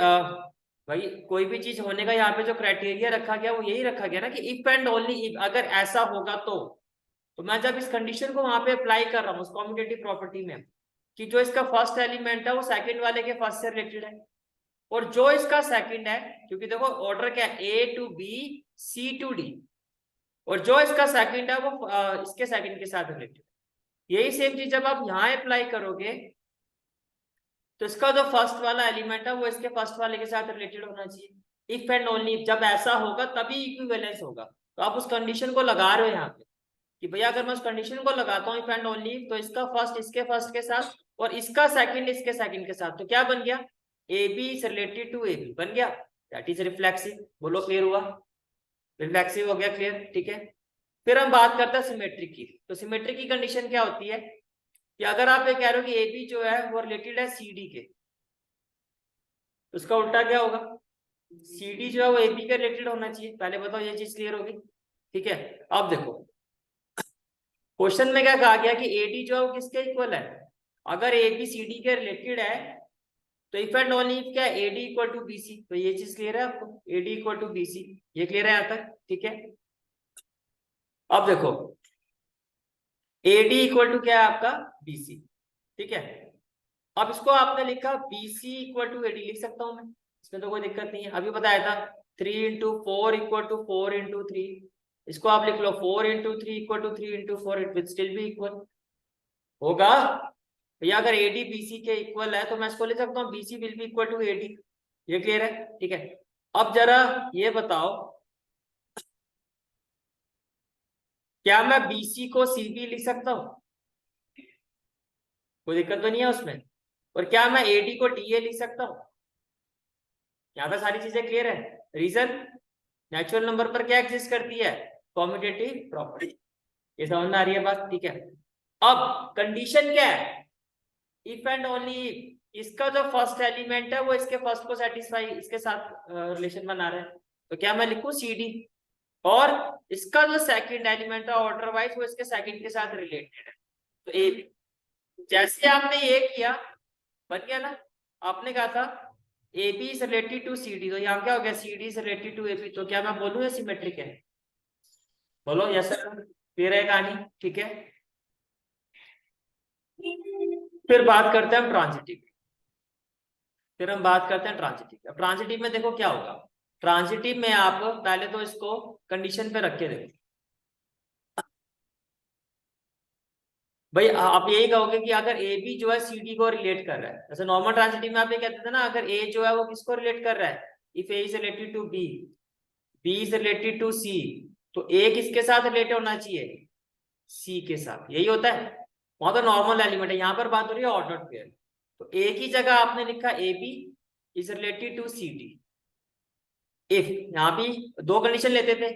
भाई कोई भी चीज होने का यहाँ पे जो क्राइटेरिया रखा गया वो यही रखा गया ना कि इफ एंड ओनली इफ, अगर ऐसा होगा तो मैं जब इस कंडीशन को वहां पे अप्लाई कर रहा हूँ उस कम्यूटेटिव प्रॉपर्टी में, कि जो इसका फर्स्ट एलिमेंट है वो सेकंड वाले के फर्स्ट से रिलेटेड है, और जो इसका सेकंड है, क्योंकि देखो ऑर्डर क्या है, ए to b c to d, और जो इसका सेकंड है वो इसके सेकंड के साथ रिलेटेड। यही सेम चीज जब आप यहाँ अप्लाई करोगे, तो इसका जो फर्स्ट वाला एलिमेंट है वो इसके फर्स्ट वाले के साथ रिलेटेड होना चाहिए। इफ एंड ओनली जब ऐसा होगा तभी इक्विवेलेंस होगा। तो आप उस कंडीशन को लगा रहे हो यहाँ पे कि भैया अगर मैं उस कंडीशन को लगाता हूँ इफ एंड ओनली तो इसका फर्स्ट इसके फर्स्ट के साथ और इसका सेकंड इसके सेकंड के साथ, तो क्या बन गया, a b is related to a b बन गया, दैट इज रिफ्लेक्सिव। बोलो क्लियर हुआ, रिफ्लेक्सिव हो गया, क्लियर, ठीक है। फिर हम बात करते हैं सिमेट्रिक की। तो सिमेट्रिक की कंडीशन क्या होती है कि अगर आप ये कह रहे हो कि ए बी जो है वो रिलेटेड है सी डी के, तो उसका उल्टा क्या होगा, सी डी जो है वो ए बी के रिलेटेड होना चाहिए। पहले बताओ ये चीज क्लियर होगी, ठीक है। अब देखो क्वेश्चन में क्या कहा गया कि एडी जो है वो किसके इक्वल है, अगर ए बी सी डी के रिलेटेड है तो इफ एंड ओनली इफ क्या है एडी इक्वल टू बीसी। तो ये चीज क्लियर है आपको, एडी इक्वल टू बीसी, ये क्लियर है यहाँ तक, ठीक है। अब देखो एडी इक्वल टू क्या है आपका बीसी, ठीक है। अब इसको आपने लिखा बीसी इक्वल टू एडी, लिख सकता हूं मैं, इसमें तो कोई दिक्कत नहीं है। अभी बताया था 3 into 4 इक्वल टू 4 into 3, इसको आप लिख लो 4 into 3 equal to 3 into 4, it will still be equal होगा भैया। अगर एडी बीसी के इक्वल है तो मैं इसको लिख सकता हूँ bc will be equal to ad, ये क्लियर है, ठीक है। अब जरा ये बताओ क्या मैं बीसी को सीबी लिख सकता हूँ, कोई दिक्कत तो नहीं है उसमें। और क्या मैं एडी को डीए लिख सकता हूँ, यहाँ पे सारी चीजें क्लियर है। रीजन, नेचुरल नंबर पर क्या एग्जिस्ट करती है, कॉम्यूटेटिव प्रॉपर्टी, ये समझ में आ रही है बात, ठीक है। अब कंडीशन क्या है, इफ एंड ओनली इसका जो फर्स्ट एलिमेंट है वो इसके फर्स्ट को सेटिस्फाई इसके साथ रिलेशन बना रहा है, तो क्या मैं लिखूं सी डी, और इसका जो सेकंड एलिमेंट है ऑर्डर वाइज वो इसके सेकंड के साथ रिलेटेड है, तो ए बी। जैसे आपने ये किया बन गया ना, आपने कहा था a b is related to c d, तो यहाँ क्या हो गया c d is related to a b, तो क्या मैं बोलूँ ये सिमेट्रिक है, बोलो यस सर, क्लियर है कहानी, ठीक है। फिर बात करते हैं हम ट्रांजिटिव, फिर हम बात करते हैं ट्रांजिटिव। अब ट्रांजिटिव में देखो क्या होगा, ट्रांजिटिव में आप पहले तो इसको कंडीशन पे रख के देखो भाई, आप यही कहोगे कि अगर ए बी जो है सी डी को रिलेट कर रहा है, जैसे नॉर्मल ट्रांजिटिव में आप ये कहते थे ना, अगर ए जो है वो किसको रिलेट कर रहा है, if A is related to b, b is related to c, तो ए किसके साथ रिलेटेड होना चाहिए, सी के साथ, यही होता है। वहां तो नॉर्मल एलिमेंट है, यहाँ पर बात हो रही है ऑर्डर्ड पेयर। तो ए की जगह आपने लिखा a b is related to c d, if यहाँ भी दो कंडीशन लेते थे,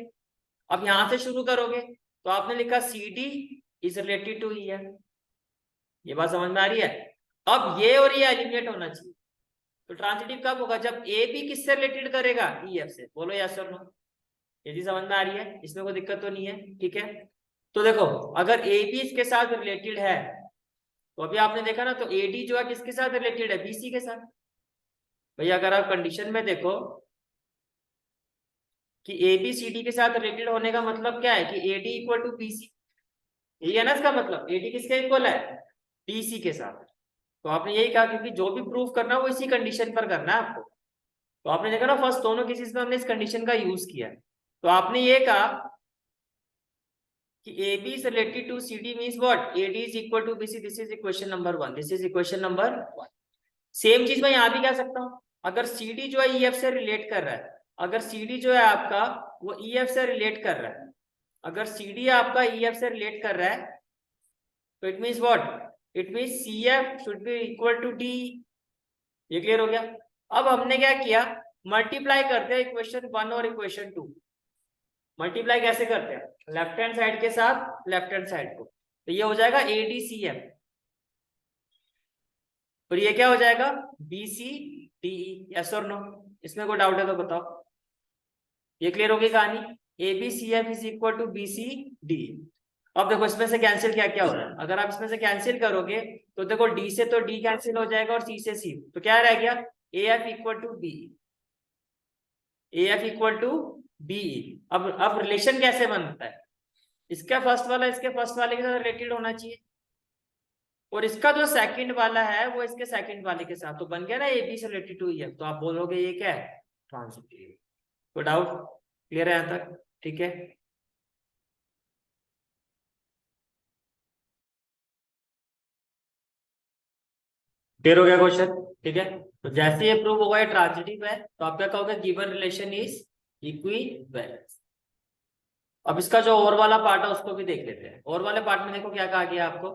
अब यहां से शुरू करोगे तो आपने लिखा c d is related to e f, ये बात समझ में आ रही है। अब ये और ये एलिमिनेट होना चाहिए, तो ट्रांजिटिव कब होगा, जब ए बी किससे रिलेटेड करेगा, ई एफ से, बोलो यस और नो, ये चीज समझ में आ रही है, इसमें कोई दिक्कत तो नहीं है, ठीक है। तो देखो अगर ए बी इसके साथ रिलेटेड है तो अभी आपने देखा ना, तो ए डी जो है किसके साथ रिलेटेड है, बीसी के साथ। भैया अगर आप कंडीशन में देखो कि ए बी सी डी के साथ रिलेटेड होने का मतलब क्या है कि a d equal to b c, यही है ना इसका मतलब, ए डी किसके इक्वल है, बी सी के साथ। तो आपने यही कहा क्योंकि जो भी प्रूफ करना है वो इसी कंडीशन पर करना है आपको। तो आपने देखा ना फर्स्ट दोनों केसेस में हमने इस कंडीशन का यूज किया है। तो आपने ये कहा कि a b is related to c d means what, a d is equal to b c, this is equation number 1, this is equation number 1। Same चीज मैं यहाँ भी कह सकता हूँ, अगर सी डी जो है ई एफ से रिलेट कर रहा है, अगर सी डी जो है आपका वो ई एफ से रिलेट कर रहा है, अगर सी डी आपका ई एफ से रिलेट कर रहा है तो it means what, it means c f should be equal to d, ये क्लियर हो गया। अब हमने क्या किया, मल्टीप्लाई करते हैं इक्वेशन 1 और इक्वेशन 2। मल्टीप्लाई कैसे करते हैं, लेफ्ट हैंड साइड के साथ लेफ्ट हैंड साइड को, तो ये हो जाएगा ए डी सी एफ, और ये क्या हो जाएगा b c d e, yes और नो, इसमें कोई डाउट है तो बताओ, ये क्लियर होगी कहानी। A b c f is equal to b c d. अब देखो इसमें से कैंसिल क्या क्या हो रहा है, अगर आप इसमें से कैंसिल करोगे तो देखो डी से तो डी कैंसिल हो जाएगा और सी से सी, तो क्या रह गया a f equal to b, a f equal to b. अब रिलेशन कैसे बनता है, इसका फर्स्ट वाला इसके फर्स्ट वाले के साथ रिलेटेड होना चाहिए, और इसका जो सेकंड वाला है वो इसके सेकंड वाले के साथ, तो बन गया ना ए बी से रिलेटेड टू ई एफ। तो आप बोलोगे ये क्या है, ट्रांजिटिव। तो डाउट क्लियर है यहाँ तक, ठीक है। क्लियर हो गया क्वेश्चन, ठीक है। तो जैसे ये प्रूव होगा ये ट्रांजिटिव है, तो आप क्या कहोगे, गिवन रिलेशन इज इक्विवेलेंस। अब इसका जो और वाला पार्ट है उसको भी देख लेते हैं। और वाले पार्ट में देखो क्या कहा गया आपको,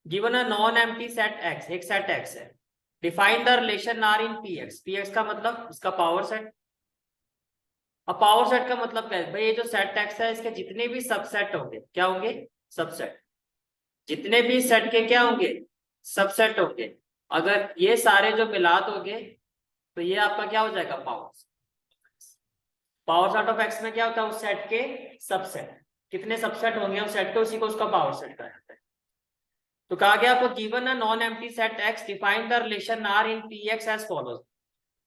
given a non empty set X, एक सेट एक्स है, define the relation R in P X. P X का मतलब इसका पावर सेट। अब पावर सेट का मतलब क्या है भाई, ये जो सेट एक्स है इसके जितने भी सबसेट होंगे क्या होंगे, सबसेट। जितने भी सेट के क्या होंगे, सबसेट होंगे। अगर ये सारे जो मिला दोगे तो ये आपका क्या हो जाएगा, power. Power set of x में क्या होता है, उस सेट के सबसेट। कितने सबसेट होंगे उस सेट के, उसी को उसका पावर सेट कहा जाता है। तो कहा गया आपको given a non empty set X, define the relation R in P X as follows.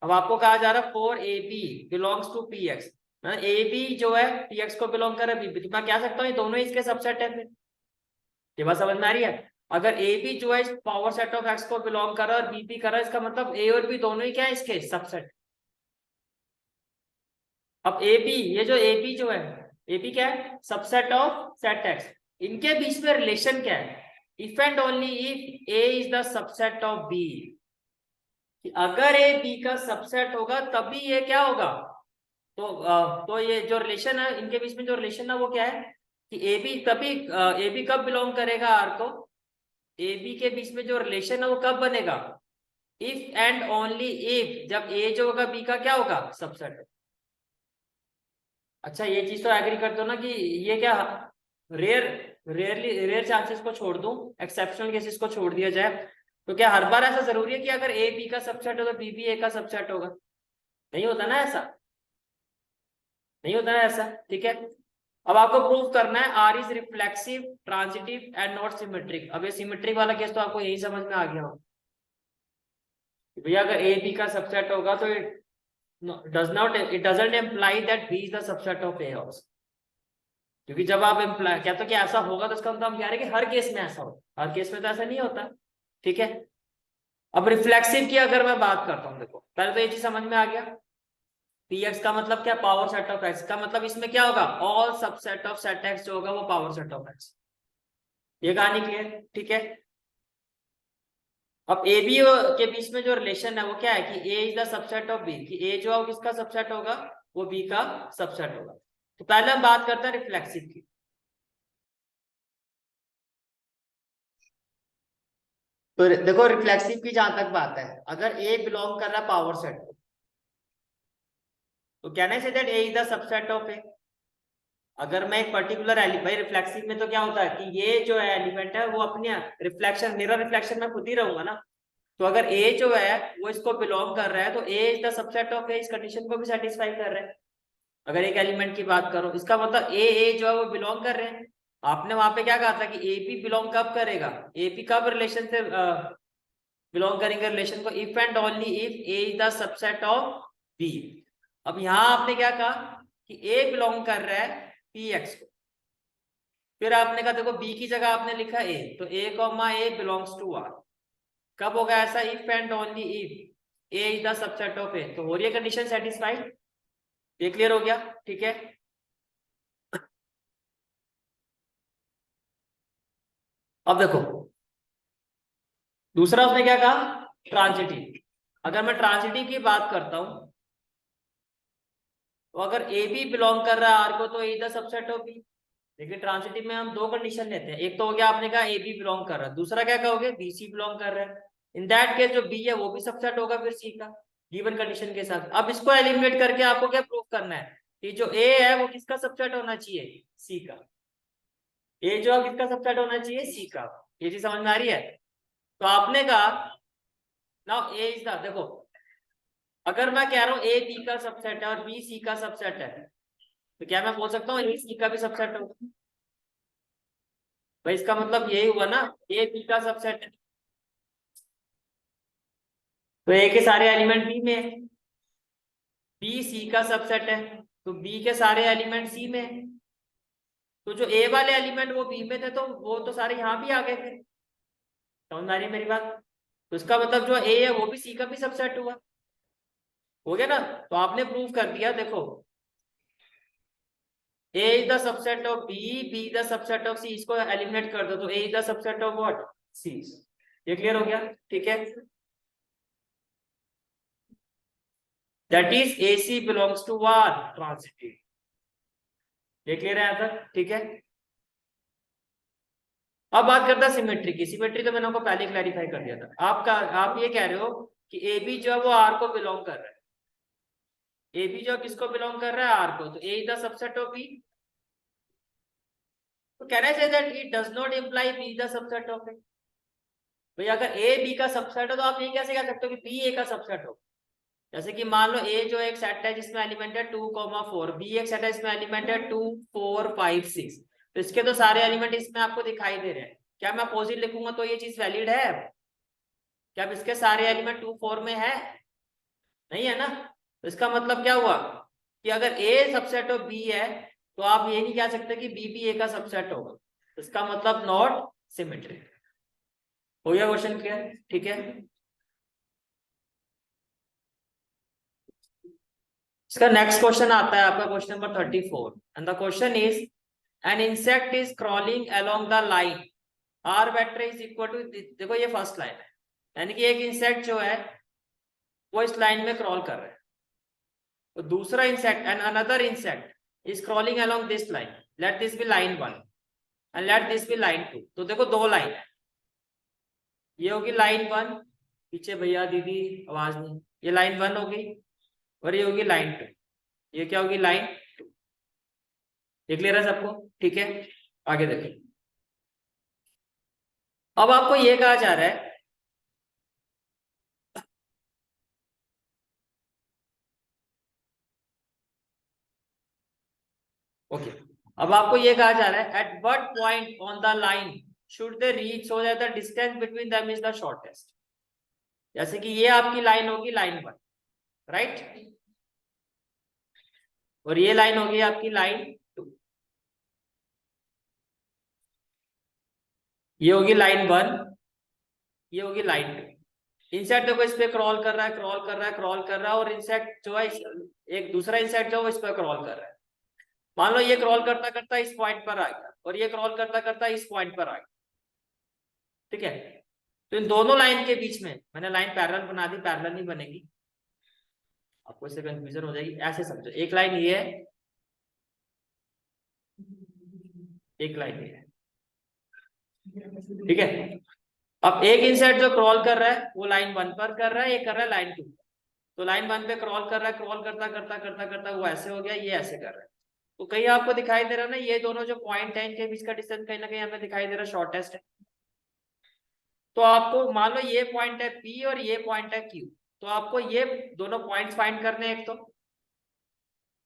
अब आपको कहा जा रहा है for A B belongs to P X, A B जो है पी एक्स को बिलोंग कर रहा है, बी तो मैं क्या सकता हूँ ये दोनों ही इसके सबसेट है। फिर ये बात समझ में आ रही है। अगर ए बी जो है पावर सेट ऑफ एक्स को बिलोंग कर रहा है और बी कर रहा है, इसका मतलब ए और बी दोनों ही क्या है इसके सबसेट। अब ए बी, ये जो ए बी जो है, ए बी क्या है, सबसेट ऑफ सेट एक्स। इनके बीच में रिलेशन क्या है, if and only if A is the subset of B. अगर ए बी का सबसेट होगा तभी ये क्या होगा, तो ये जो रिलेशन है इनके बीच में जो रिलेशन है वो क्या है कि ए बी तभी, ए बी कब बिलोंग करेगा आर को, ए बी के बीच में जो रिलेशन है वो कब बनेगा, इफ एंड ओनली इफ जब ए जो होगा बी का क्या होगा, सबसेट। अच्छा ये चीज तो एग्री करते हो ना कि ये क्या, रेयर रेयर चांसेस को छोड़ दूं, एक्सेप्शनल केसेस को छोड़ दिया जाए, तो क्या हर बार ऐसा जरूरी है कि अगर ए बी का सबसेट हो तो बी भी ए का सबसेट होगा, नहीं होता ना ऐसा, नहीं होता है ऐसा, ठीक है। अब आपको प्रूव करना है R is reflexive transitive and not symmetric. अब ये सिमेट्रिक वाला केस तो आपको यही समझ में आ गया हो भैया, अगर ए बी का सबसेट होगा तो it doesn't imply that B is the subset of A also. क्योंकि जब आप इम्प्लाई कहते हो कि ऐसा होगा तो इसका मतलब हम कह रहे हैं कि हर केस में ऐसा होगा, हर केस में तो ऐसा नहीं होता, ठीक है। अब रिफ्लेक्सिव की अगर मैं बात करता हूँ, देखो पहले तो ये चीज समझ में आ गया, पी एक्स का मतलब क्या, पावर सेट ऑफ एक्स का मतलब इसमें क्या होगा, all subset of set x जो होगा वो पावर सेट ऑफ एक्स। ये कहानी क्लियर, ठीक है। अब ए बी के बीच में जो रिलेशन है वो क्या है कि a is the subset of b, कि ए जो है किसका सबसेट होगा, वो बी का सबसेट होगा। तो पहले हम बात करते हैं रिफ्लेक्सिव की। तो देखो रिफ्लेक्सिव की जहां तक बात है, अगर ए बिलोंग कर रहा है पावर सेट को, तो can I say that a is the subset of a. अगर मैं एक पर्टिकुलर एलिमेंट, भाई रिफ्लेक्सिव में तो क्या होता है कि ये जो एलिमेंट है वो अपने रिफ्लेक्शन, मिरर रिफ्लेक्शन में खुद ही रहूंगा ना। तो अगर ए जो है वो इसको बिलोंग कर रहा है तो a is the subset of ए, इस कंडीशन को भी सेटिस्फाई कर रहा है। अगर एक एलिमेंट की बात करो, इसका मतलब ए जो है वो बिलोंग कर रहे हैं। आपने वहां पे क्या कहा था कि ए पी बिलोंग कब करेगा, ए पी कब रिलेशन से बिलोंग करेंगे रिलेशन को, if and only if A is the subset of B. अब यहाँ आपने क्या कहा कि ए बिलोंग कर रहा है पी एक्स को, फिर आपने कहा देखो बी की जगह आपने लिखा ए, तो a comma a belongs to R. कब होगा ऐसा, if and only if A is the subset of a, तो हो रही है कंडीशन सेटिस्फाइड। ये क्लियर हो गया, ठीक है। अब देखो दूसरा उसने क्या कहा, ट्रांजिटिव। अगर मैं ट्रांजिटिव की बात करता हूं, तो अगर ए बी बिलोंग कर रहा है आर को तो ए द सबसेट ऑफ बी। देखिए ट्रांजिटिव में हम दो कंडीशन लेते हैं, एक तो हो गया आपने कहा ए बी बिलोंग कर रहा है, दूसरा क्या कहोगे बी सी बिलोंग कर रहा है। इन दैट केस जो बी है वो भी सबसेट होगा फिर सी का, गिवन कंडीशन के साथ। अब इसको एलिमिनेट करके आपको क्या प्रूव करना है कि जो ए है वो किसका सबसेट होना चाहिए, सी का। ए जो है किसका सबसेट होना चाहिए, सी का। ये चीज समझ में आ रही है। तो आपने कहा नाउ ए इज द, देखो अगर मैं कह रहा हूँ ए बी का सबसेट है और बी सी का सबसेट है, तो क्या मैं बोल सकता हूँ ए सी का भी सबसेट होगा। भाई इसका मतलब यही हुआ ना, ए बी का सबसेट है तो ए के सारे एलिमेंट बी में है, बी सी का सबसेट है तो बी के सारे एलिमेंट सी में है। तो जो ए वाले एलिमेंट वो बी में थे तो वो तो सारे यहाँ भी आ गए थे। समझ आ रही है मेरी बात। तो इसका मतलब जो ए है वो भी सी का भी सबसेट हुआ, हो गया ना। तो आपने प्रूव कर दिया, देखो a is the subset of b, b the subset of c, इसको एलिमिनेट कर दो तो a is the subset of what, c. ये क्लियर हो गया, ठीक है। That is a c belongs to R transitive. ये क्लियर है यहाँ तक? ठीक है, अब बात करता है सिमेट्री की। सिमेट्री तो मैंने आपको पहले क्लैरिफाई कर दिया था। आप ये कह रहे हो कि ए बी जो है वो आर को बिलोंग कर रहा है। ए बी जो किसको बिलोंग कर रहा है? आर को। तो a is the subset of b. तो can I say that it does not imply b the subset of a? भाई अगर ए बी का सबसेट हो तो आप ये कैसे कह सकते हो कि बी ए का सबसेट हो? जैसे कि मान लो ए जो एक सेट है जिसमें एलिमेंट है 2,4, बी एक सेट है जिसमें एलिमेंट है 2, 4, 5, 6। तो इसके तो सारे एलिमेंट इसमें आपको दिखाई दे रहे हैं। क्या मैं अपोजिट लिखूंगा तो ये चीज वैलिड है? क्या अब इसके सारे एलिमेंट 2, 4 में है? नहीं है ना। तो इसका मतलब क्या हुआ कि अगर ए सबसेट ऑफ बी है तो आप ये नहीं कह सकते कि बी भी ए का सबसेट होगा। तो इसका मतलब नॉट सिमेट्रिक। हो गया क्वेश्चन क्लियर? ठीक है, इसका नेक्स्ट क्वेश्चन आता है आपका question number 34 and the question is an insect is crawling along the line R vector is equal to, देखो ये फर्स्ट लाइन है, यानी कि एक इंसेक्ट जो है वो इस लाइन में क्रॉल कर रहा है। तो दूसरा insect and another insect is crawling along this line, let this be line 1 and let this be line 2। तो देखो दो लाइन है, ये होगी लाइन 1, पीछे भैया दीदी आवाज नहीं, ये लाइन 1 होगी और ये होगी लाइन 2, ये क्या होगी? लाइन 2। ये क्लियर है सबको? ठीक है, आगे देखिए। अब आपको ये कहा जा रहा है ओके, अब आपको ये कहा जा रहा है at what point on the line should they reach so that the distance between them is the shortest. जैसे कि ये आपकी लाइन होगी लाइन 1, राइट, और ये लाइन होगी आपकी लाइन 2। ये होगी लाइन 1, ये होगी लाइन 2। इंसेक्ट देखो इस पे क्रॉल कर रहा है, क्रॉल कर रहा है, क्रॉल कर रहा है, और इंसेक्ट जो है एक दूसरा इंसेक्ट जो है वो इस पे क्रॉल कर रहा है। मान लो ये क्रॉल करता करता इस पॉइंट पर आ गया और ये क्रॉल करता करता इस पॉइंट पर आ गया, ठीक है। तो इन दोनों लाइन के बीच में मैंने लाइन पैरेलल बना दी, पैरेलल नहीं बनेगी, आपको इससे कंफ्यूजन हो जाएगी। ऐसे समझो, एक लाइन ये है, एक लाइन ये है, ठीक है। अब एक इंसेक्ट जो क्रॉल कर रहा है वो लाइन 1 पर कर रहा है, ये कर रहा है लाइन 2। तो लाइन 1 पे क्रॉल कर रहा है, क्रॉल करता करता करता करता वो ऐसे हो गया, ये ऐसे कर रहा है। तो कहीं आपको दिखाई दे रहा है ना, ये दोनों जो पॉइंट है इनके बीच का डिस्टेंस कहीं ना कहीं हमें दिखाई दे रहा है शॉर्टेस्ट है। तो आपको मान लो ये पॉइंट है P और ये पॉइंट है Q, तो आपको ये दोनों पॉइंट्स फाइंड करने हैं। एक तो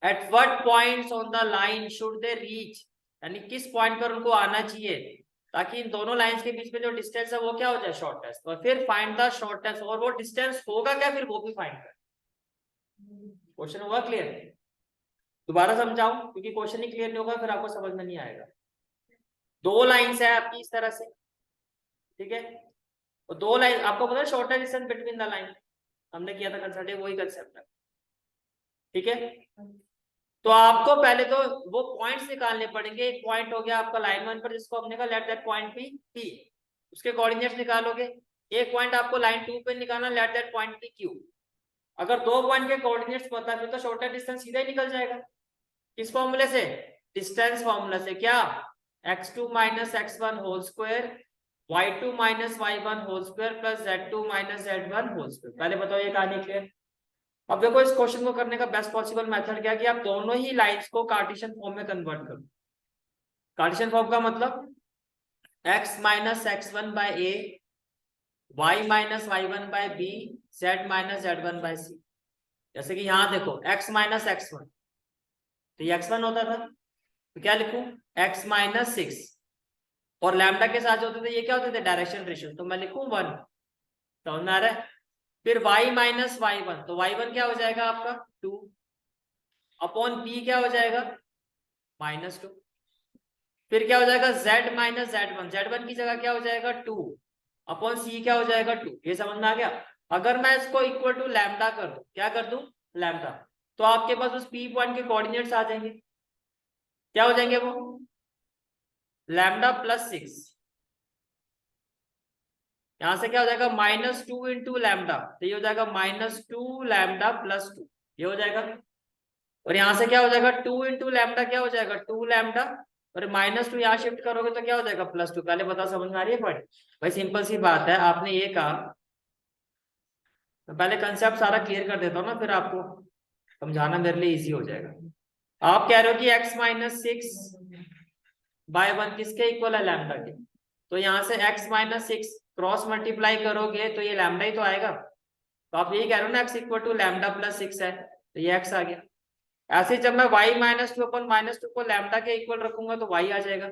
at what points on the line should they reach, यानी किस पॉइंट पर उनको आना चाहिए ताकि इन दोनों लाइंस के बीच में जो डिस्टेंस है वो क्या हो जाए? शॉर्टेस्ट। और फिर फाइंड द शॉर्टेस्ट, और वो डिस्टेंस होगा क्या फिर वो भी फाइंड कर। क्वेश्चन होगा क्लियर? दोबारा समझाऊं, क्योंकि क्वेश्चन ही क्लियर नहीं होगा फिर आपको समझ में नहीं आएगा। दो लाइंस है आपकी इस तरह से, ठीक है, तो दो लाइन आपको पता है shortest distance between the line, हमने किया था कंसेप्ट, वही कंसेप्ट है, ठीक है। तो आपको पहले तो वो पॉइंट्स निकालने पड़ेंगे। एक पॉइंट हो गया आपका लाइन 1 पर जिसको हमने कहा let that point be P, उसके कोऑर्डिनेट्स निकालोगे। एक पॉइंट आपको लाइन 2 पे निकालना, let that point be Q। अगर दो पॉइंट के कोऑर्डिनेट्स पता है फिर तो शॉर्टेस्ट डिस्टेंस सीधा ही निकल जाएगा। किस फॉर्मूले से? डिस्टेंस फॉर्मूला से। क्या? x2 minus x1 whole square, y2 minus y1 whole square plus z2 minus z1 whole square. पहले बताओ ये कहानी क्लियर? अब देखो इस क्वेश्चन को करने का बेस्ट पॉसिबल मेथड क्या है कि आप दोनों ही लाइंस को कार्टेशियन फॉर्म में कन्वर्ट करो। कार्टेशियन फॉर्म का मतलब x minus x1 by a, y minus y1 by b, z minus z1 by c। जैसे कि यहाँ देखो x माइनस x1, तो ये x1 होता था, तो क्या लिखूं? x माइनस 6, और लैम्डा के साथ जो होते थे ये क्या होते थे? डायरेक्शन रेशियो, तो मैं लिखूं 1। समझ में आ रहा है? फिर y माइनस y1, तो y1 क्या हो जाएगा आपका 2, अपॉन b क्या हो जाएगा? -2। फिर क्या हो जाएगा? z माइनस z1 की जगह क्या हो जाएगा? 2, अपॉन c क्या हो जाएगा? 2। ये समझ में आ गया? अगर मैं इसको इक्वल टू लैम्डा कर दूं, क्या कर दूं? लैम्डा, तो आपके पास उस p पॉइंट के कोऑर्डिनेट्स आ जाएंगे। क्या हो जाएंगे वो? लैम्डा प्लस 6, यहां से क्या हो जाएगा? -2 इंटू लैम्डा, तो ये हो जाएगा -2 लैम्डा प्लस 2, ये हो जाएगा। और यहाँ से क्या हो जाएगा 2 इंटू लैम्डा, क्या हो जाएगा 2 लैम्डा, और -2 यहाँ शिफ्ट करोगे तो क्या हो जाएगा +2। पहले बता, समझ में आ रही है पॉइंट? भाई सिंपल सी बात है, आपने ये कहा, मैं पहले कंसेप्ट सारा क्लियर कर देता हूँ ना, फिर आपको समझाना मेरे लिए इजी हो जाएगा। आप कह रहे हो कि x-6/1 किसके इक्वल है, लैम्डा के। तो यहाँ से x-6 क्रॉस मल्टीप्लाई करोगे तो ये लैम्डा ही तो आएगा। तो आप यही कह रहे हो ना x इक्वल टू λ+6 है, तो ये x आ गया। ऐसे जब मैं y-2 को लैम्डा के इक्वल रखूंगा तो y आ जाएगा,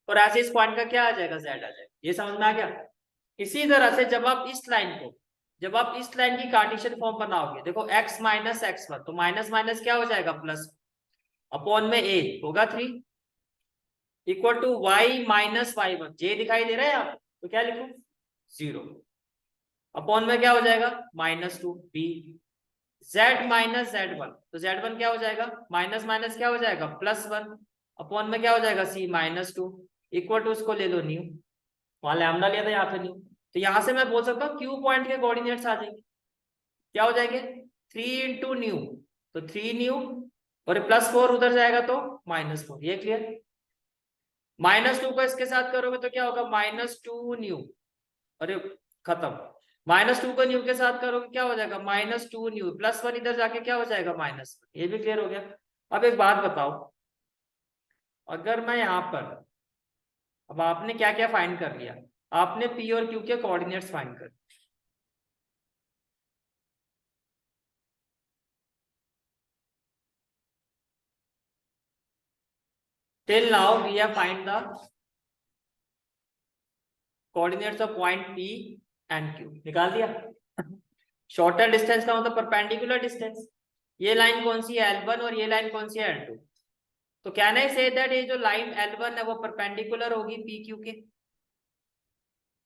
और ऐसे इस पॉइंट का क्या आ जाएगा, z आ जाएगा। ये समझ में आ गया? इसी तरह से जब आप इस लाइन की कार्टेशियन फॉर्म बनाओगे, देखो x-x1, तो माइनस माइनस क्या हो जाएगा प्लस, अपॉन में a होगा 3, इक्वल टू y-y1, j दिखाई दे रहा है आप, तो क्या लिखूं 0, अपॉन में क्या हो जाएगा -2 b, z-z1, तो z1 क्या हो जाएगा, माइनस माइनस क्या हो जाएगा +1, अपॉन में क्या हो जाएगा c -2, इक्वल टू उसको ले लो न्यू, वहां लैम्डा लिया था, यहाँ पे न्यू। तो यहां से मैं बोल सकता हूँ क्यू पॉइंट के कोऑर्डिनेट्स आ जाएंगे, क्या हो जाएंगे 3 इंटू न्यू, तो 3 न्यू, और +4 उधर जाएगा तो -4, ये क्लियर। -2 को इसके साथ करोगे तो क्या होगा -2 न्यू, अरे खत्म। -2 को न्यू के साथ करोगे क्या हो जाएगा -2 न्यू, +1 इधर जाके क्या हो जाएगा -1, ये भी क्लियर हो गया। अब एक बात बताओ, अगर मैं यहाँ पर, अब आपने क्या क्या फाइंड कर लिया, आपने पी और क्यू के कोऑर्डिनेट्स फाइंड कर, till now we have find the coordinates of point P and Q, निकाल दिया। शॉर्टर डिस्टेंस का मतलब परपेंडिकुलर डिस्टेंस, ये लाइन कौन सी है L1 और ये लाइन कौन सी है L2। तो कैन आई से दैट ये जो लाइन L1 है वो परपेंडिकुलर होगी PQ के,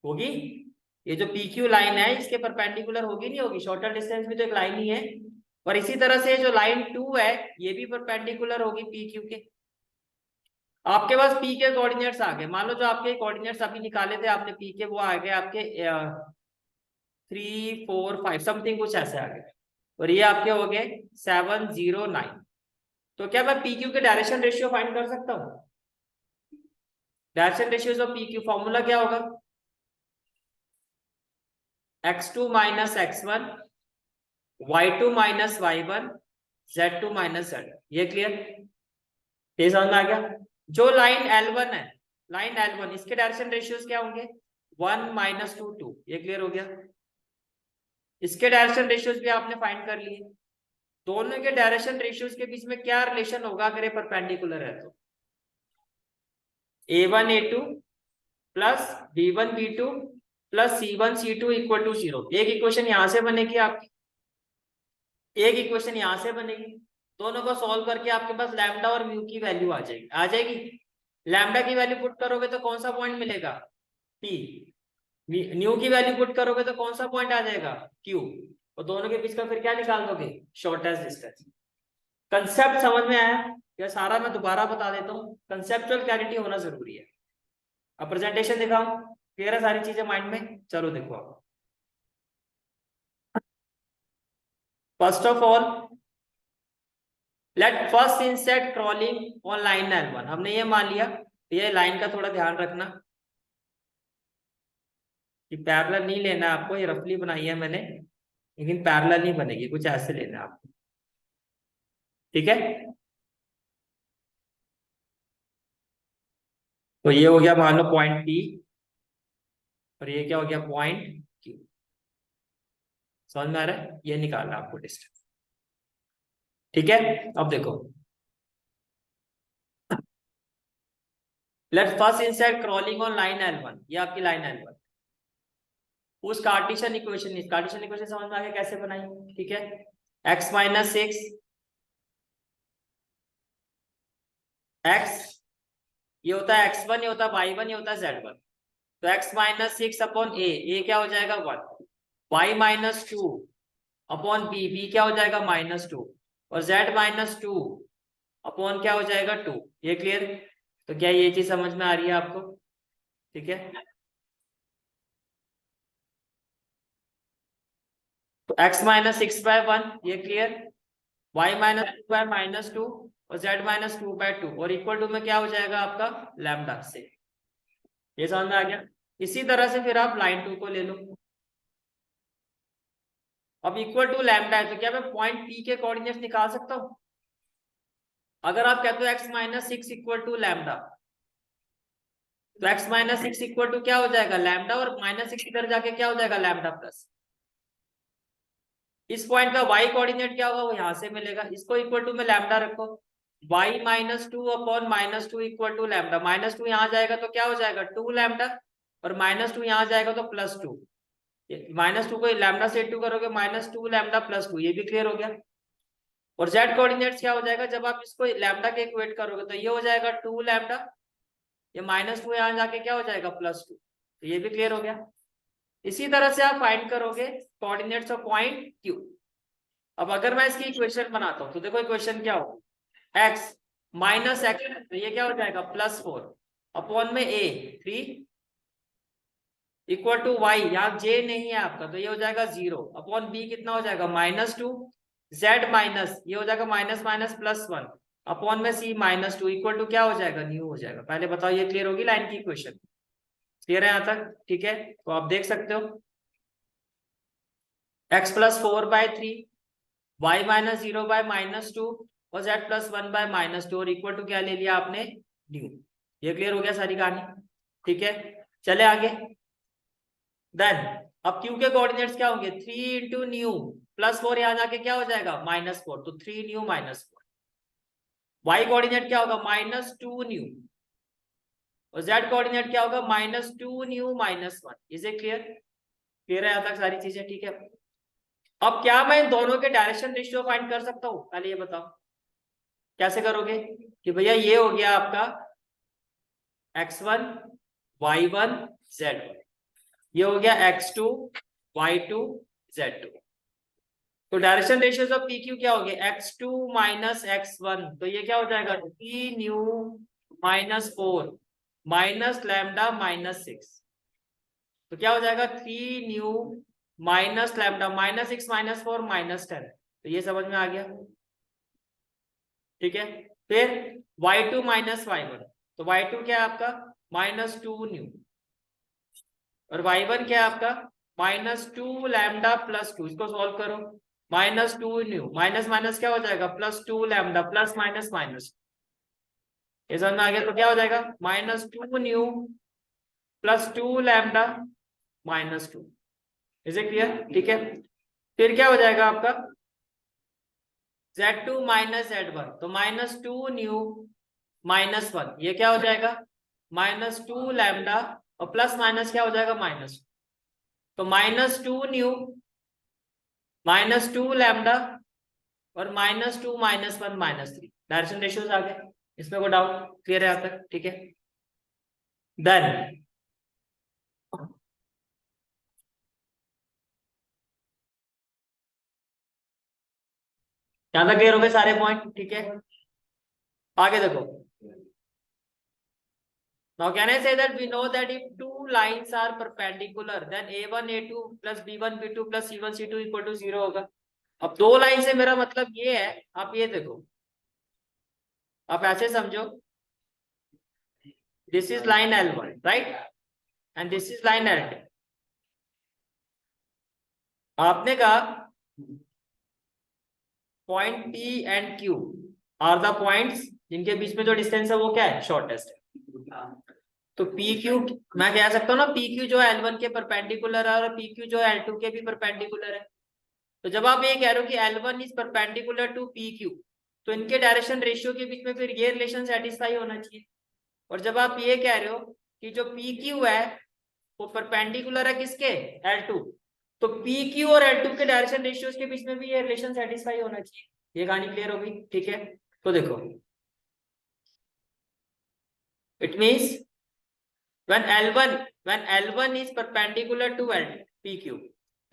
होगी। ये जो PQ लाइन है इसके परपेंडिकुलर होगी नहीं होगी, शॉर्टर डिस्टेंस भी तो एक लाइन ही है। और इसी तरह से जो लाइन 2 है ये भी परपेंडिकुलर होगी PQ के। आपके पास P के कोऑर्डिनेट्स आ गए, मान लो जो आपके कोऑर्डिनेट्स अभी निकाले थे आपने P के, वो आ गए आपके 3, 4, 5 समथिंग कुछ ऐसे आ गए, और ये आपके हो गए 7, 0, 9। तो क्या मैं PQ के डायरेक्शन रेशियो फाइंड कर सकता हूँ? Direction ratio of PQ formula क्या होगा, x2 - x1, y2 - y1, z2 - z, ये क्लियर, ये समझ में आ गया। जो लाइन L1 है, लाइन L1 इसके डायरेक्शन रेशियोज क्या होंगे 1 - 2 2, ये क्लियर हो गया। इसके डायरेक्शन रेशियोज भी आपने फाइंड कर लिए। दोनों के डायरेक्शन रेशियोज के बीच में क्या रिलेशन होगा अगर ये परपेंडिकुलर है तो, a1 a2 plus b1 b2 plus c1 c2 equal to 0। एक इक्वेशन यहां से बनेगी आपकी, एक इक्वेशन यहां से बनेगी, दोनों को सॉल्व करके आपके पास लैम्डा और म्यू की वैल्यू आ जाएगी, लैम्डा की वैल्यू पुट करोगे तो कौन सा पॉइंट मिलेगा P, न्यू की वैल्यू पुट करोगे तो कौन सा पॉइंट आ जाएगा Q, और दोनों के बीच का फिर क्या निकाल दोगे, शॉर्टेस्ट डिस्टेंस। कंसेप्ट समझ में आया? यह सारा मैं दोबारा बता देता हूँ, कंसेप्चुअल क्लैरिटी होना जरूरी है। अब प्रेजेंटेशन दिखाओ, क्लियर है सारी चीजें माइंड में, चलो देखो आप। First of all let first inset crawling on line L1, हमने ये मान लिया, ये लाइन का थोड़ा ध्यान रखना कि पैरेलल नहीं लेना आपको, ये रफली बनाई है मैंने, लेकिन पैरेलल नहीं बनेगी, कुछ ऐसे लेना आपको, ठीक है। तो ये हो गया मान लो पॉइंट P, और ये क्या हो गया पॉइंट Q, समझ में आ रहा है, ये निकालना आपको डिस्टेंस, ठीक है। अब देखो, let first inset crawling on line L1, ये आपकी लाइन L1, उस कार्टेशियन इक्वेशन समझ में आ गया कैसे बनाई, ठीक है। x-6 x, ये होता है x1, ये होता है y1, ये होता है z1, तो x-6 अपॉन a क्या हो जाएगा 1, y-2 अपॉन b क्या हो जाएगा -2, और z-2 अपॉन क्या हो जाएगा 2, ये क्लियर। तो क्या ये चीज समझ में आ रही है आपको, ठीक है। तो x-6/1 ये clear, y minus to bye minus two और z minus two by two और इक्वल टू में क्या हो जाएगा आपका लैम्डा से। ये समझ में आ गया। इसी तरह से फिर आप लाइन टू को ले लो। अब इक्वल टू लैम्डा है तो क्या मैं पॉइंट पी के कोऑर्डिनेट्स निकाल सकता हूँ? अगर आप कहते हो x minus six equal to lambda तो x minus six equal to क्या हो जाएगा लैम्डा और माइनस सिक्स इधर जाके क्या हो जाएगा लैम्डा प्लस। इस पॉइंट का y कोऑर्डिनेट क्या होगा वो यहां से मिलेगा। इसको इक्वल टू में लैम्डा रखो y minus two upon minus two equal to lambda. Minus two यहाँ जाएगा तो क्या हो जाएगा टू लैम्डा और माइनस टू यहाँ जाएगा तो प्लस टू। माइनस टू को लैम्डा से टू करोगे minus two lambda plus two. ये भी क्लियर हो गया। और z कोऑर्डिनेट्स क्या हो जाएगा जब आप इसको लैम्डा के इक्वेट करोगे तो ये हो जाएगा टू लैम्डा ये माइनस टू यहाँ जाके क्या हो जाएगा प्लस टू। तो ये भी क्लियर हो गया। इसी तरह से आप फाइंड करोगे कोऑर्डिनेट्स ऑफ पॉइंट Q। अब अगर मैं इसकी इक्वेशन बनाता हूं तो देखो इक्वेशन क्या होगी x माइनस एक्स तो ये क्या हो जाएगा प्लस फोर अपॉन में a three equal to y यहाँ j नहीं है आपका तो ये हो जाएगा जीरो अपॉन b कितना हो जाएगा माइनस टू z माइनस ये हो जाएगा minus minus plus one upon में c minus two equal to क्या हो जाएगा न्यू हो जाएगा। पहले बताओ ये क्लियर होगी लाइन की इक्वेशन? क्लियर है यहाँ तक? ठीक है तो आप देख सकते हो x plus four by three y minus zero by minus two और z plus one by minus two और इक्वल टू क्या ले लिया आपने न्यू। ये क्लियर हो गया सारी कहानी। ठीक है चले आगे। देन अब q के कोऑर्डिनेट्स क्या होंगे three into new plus four यहाँ जाके क्या हो जाएगा माइनस फोर तो three new minus four. y coordinate क्या होगा माइनस टू न्यू और z कोऑर्डिनेट क्या होगा minus two nu minus one. Is it clear? Clear है यहाँ तक सारी चीजें? ठीक है अब क्या मैं इन दोनों के डायरेक्शन रेशियो फाइंड कर सकता हूँ? पहले ये बताओ कैसे करोगे कि भैया ये हो गया आपका x1 y1 z1 ये हो गया x2 y2 z2। तो डायरेक्शन रेशियोज ऑफ pq क्या हो गया x2 माइनस x1 तो ये क्या हो जाएगा 3 new minus four minus lambda minus six तो क्या हो जाएगा 3 new minus lambda minus six minus four minus ten. तो ये समझ में आ गया। ठीक है फिर y2 माइनस y1 तो y2 क्या है आपका माइनस टू न्यू और y1 क्या है आपका minus two lambda plus to. इसको सॉल्व करो minus two nu minus minus क्या हो जाएगा plus two lambda plus minus minus. ये समझ में आ गया। तो क्या हो जाएगा minus two new plus two lambda minus to. Is it clear? ठीक है फिर क्या हो जाएगा आपका z2 माइनस z1 तो minus two nu minus one ये क्या हो जाएगा माइनस टू लैम्डा और प्लस माइनस क्या हो जाएगा माइनस तो minus two nu minus two lambda और minus two minus one minus three. Direction ratios आ गए इसमें कोई डाउट? क्लियर है यहाँ तक? ठीक है देन यहाँ तक क्लियर हो गए सारे पॉइंट? ठीक है आगे देखो। Now can I say that we know that if two lines are perpendicular then a1 a2 plus b1 b2 plus c1 c2 equal to 0 होगा। अब दो लाइन से मेरा मतलब ये है आप ये देखो आप ऐसे समझो this is line L1 right and this is line L2। आपने कहा point P and Q are the points जिनके बीच में जो डिस्टेंस है वो क्या है शॉर्टेस्ट है। तो PQ मैं कह सकता हूँ ना PQ जो है L1 के परपेंडिकुलर है और PQ जो है L2 के भी परपेंडिकुलर है। तो जब आप ये कह रहे हो कि L1 is perpendicular to PQ तो इनके डायरेक्शन रेशियो के बीच में फिर ये रिलेशन सेटिस्फाई होना चाहिए। और जब आप ये कह रहे हो कि जो PQ है वो परपेंडिकुलर है किसके L2 तो PQ और L2 के डायरेक्शन रेशियोज के बीच में भी ये रिलेशन सेटिस्फाई होना चाहिए। ये कहानी क्लियर हो गई? ठीक है तो देखो it means when L1 is perpendicular to PQ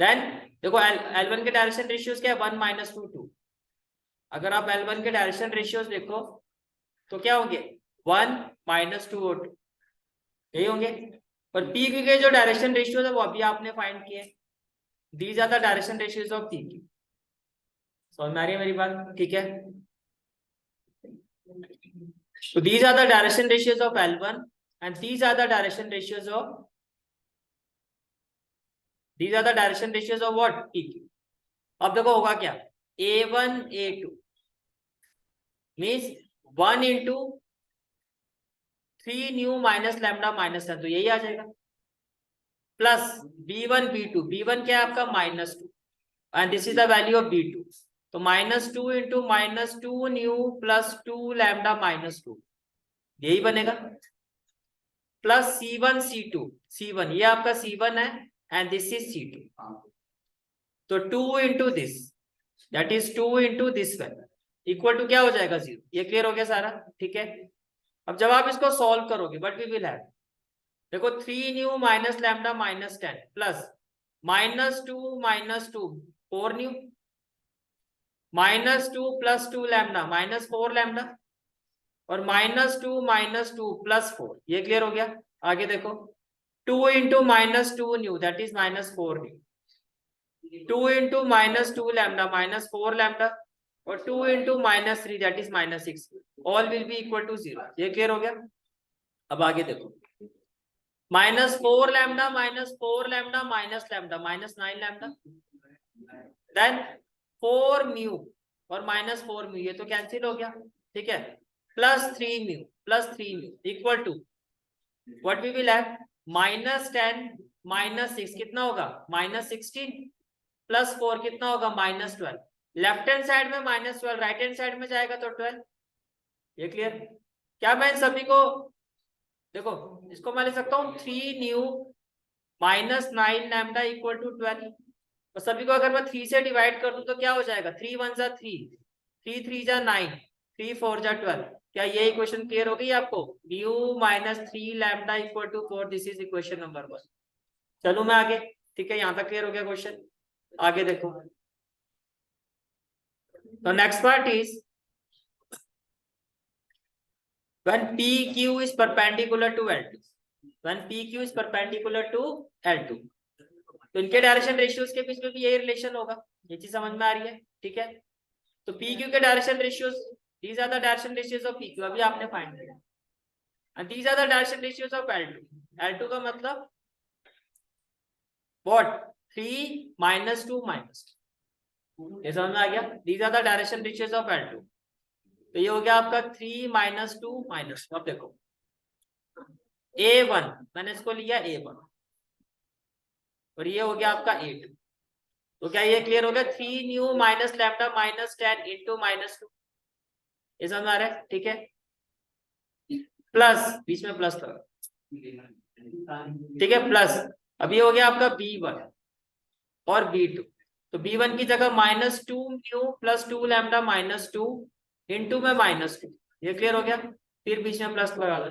then देखो L1 के डायरेक्शन रेशियोज क्या है 1 माइनस टू टू। अगर आप L1 के डायरेक्शन रेशियोज देखो तो क्या होंगे 1 माइनस टू और 2 यही होंगे। और PQ के जो डायरेक्शन रेशियोज है वो अभी आपने फाइंड किए। These are the direction ratios of PQ। समझ में आ रही है मेरी बात? ठीक है, so these are the direction ratios of L1 and these are the direction ratios of what? PQ. अब देखो होगा क्या, A1 A2 means 1 into 3 new minus lambda minus 10, तो यही आ जाएगा, प्लस B1 B2, B1 क्या है आपका -2 and this is the value of B2, तो -2 into -2 nu plus 2 lambda minus 2, यही बनेगा, प्लस C1 C2, C1 ये आपका C1 है एंड दिस इज C2, तो 2 into this that is 2 into this value equal to क्या हो जाएगा 0। ये क्लियर हो गया सारा? ठीक है, अब जब आप इसको सॉल्व करोगे बट वी विल हैव, देखो 3 new minus lambda minus 10 plus -2 4 nu -2 plus 2 lambda -4 lambda और -2 प्लस 4, ये क्लियर हो गया। आगे देखो 2 into -2 nu that is -4 nu, 2 into -2 lambda -4 lambda और 2 into -3 that is -6, all will be equal to 0, ये clear हो गया। अब आगे देखो -4 lambda -4 lambda minus lambda -9 lambda, then 4 mu और -4 म्यू, ये तो कैंसिल हो गया, ठीक है, +3 mu equal to what we will have, -10 -6 कितना होगा -16 प्लस 4 कितना होगा -12, लेफ्ट हैंड साइड में -12, राइट हैंड साइड में जाएगा तो 12, ये क्लियर? क्या मैं सभी को, देखो इसको मैं ले सकता हूँ 3 न्यू -9 लैम्डा इक्वल टू 12, तो सभी को अगर मैं 3 से डिवाइड कर दूं तो क्या हो जाएगा, 3 1 जा 3, 3 3 जा 9, 3 4 जा 12, क्या ये इक्वेशन क्लियर हो गई आपको? Nu -3 lambda equal to 4, this is equation number 1। चलो मैं आगे, ठीक है, यहाँ तक क्लियर हो गया क्वेश्चन। आगे देखो, तो next part is when PQ is perpendicular to L2, when PQ is perpendicular to L2, तो इनके डायरेक्शन रेशियोज के बीच में भी यही रिलेशन होगा, ये चीज समझ में आ रही है? ठीक है, तो PQ के direction ratios, these are the direction ratios of PQ, अभी आपने फाइंड किया, and these are the direction ratios of L2, L2 का मतलब what, 3 -2 -2, ये समझ में आ गया? These are the direction ratios of L2, तो ये हो गया आपका 3 -2 -2। अब देखो A1 मैंने इसको लिया A1 और ये हो गया आपका A2, तो क्या ये क्लियर हो गया, 3 न्यू माइनस लैम्डा -10 इंटू -2, ये समझ आ रहा है? ठीक है, प्लस बीच में प्लस था, ठीक है, प्लस अब ये हो गया आपका B1 और B2, तो B1 की जगह -2 न्यू प्लस 2 लैम्डा -2 इंटू में -2, ये क्लियर हो गया, फिर बीच में प्लस लगा दो,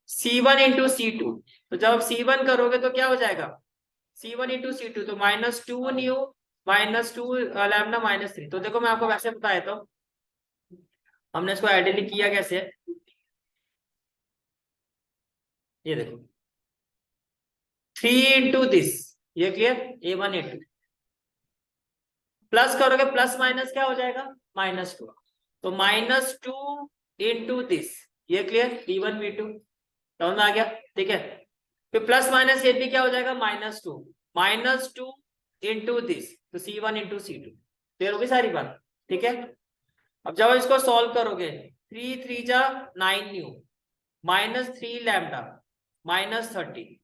C1 इंटू C2, तो जब आप C1 करोगे तो क्या हो जाएगा, C1 इंटू C2, तो -2 न्यू -2 लैम्डा -3, तो देखो मैं आपको वैसे बताया तो हमने इसको आइडियली किया कैसे, ये देखो 3 इंटू दिस, ये क्लियर, A1 A2, प्लस करोगे प्लस माइनस क्या हो जाएगा -2, तो -2 इंटू दिस, ये क्लियर, B1 B2 समझ में आ गया? ठीक है, फिर प्लस माइनस ये भी क्या हो जाएगा -2 इंटू दिस, तो C1 इंटू C2, क्लियर होगी सारी बात? ठीक है, अब जब इसको सॉल्व करोगे 3 3 जा 9 न्यू -3 लैम्डा -30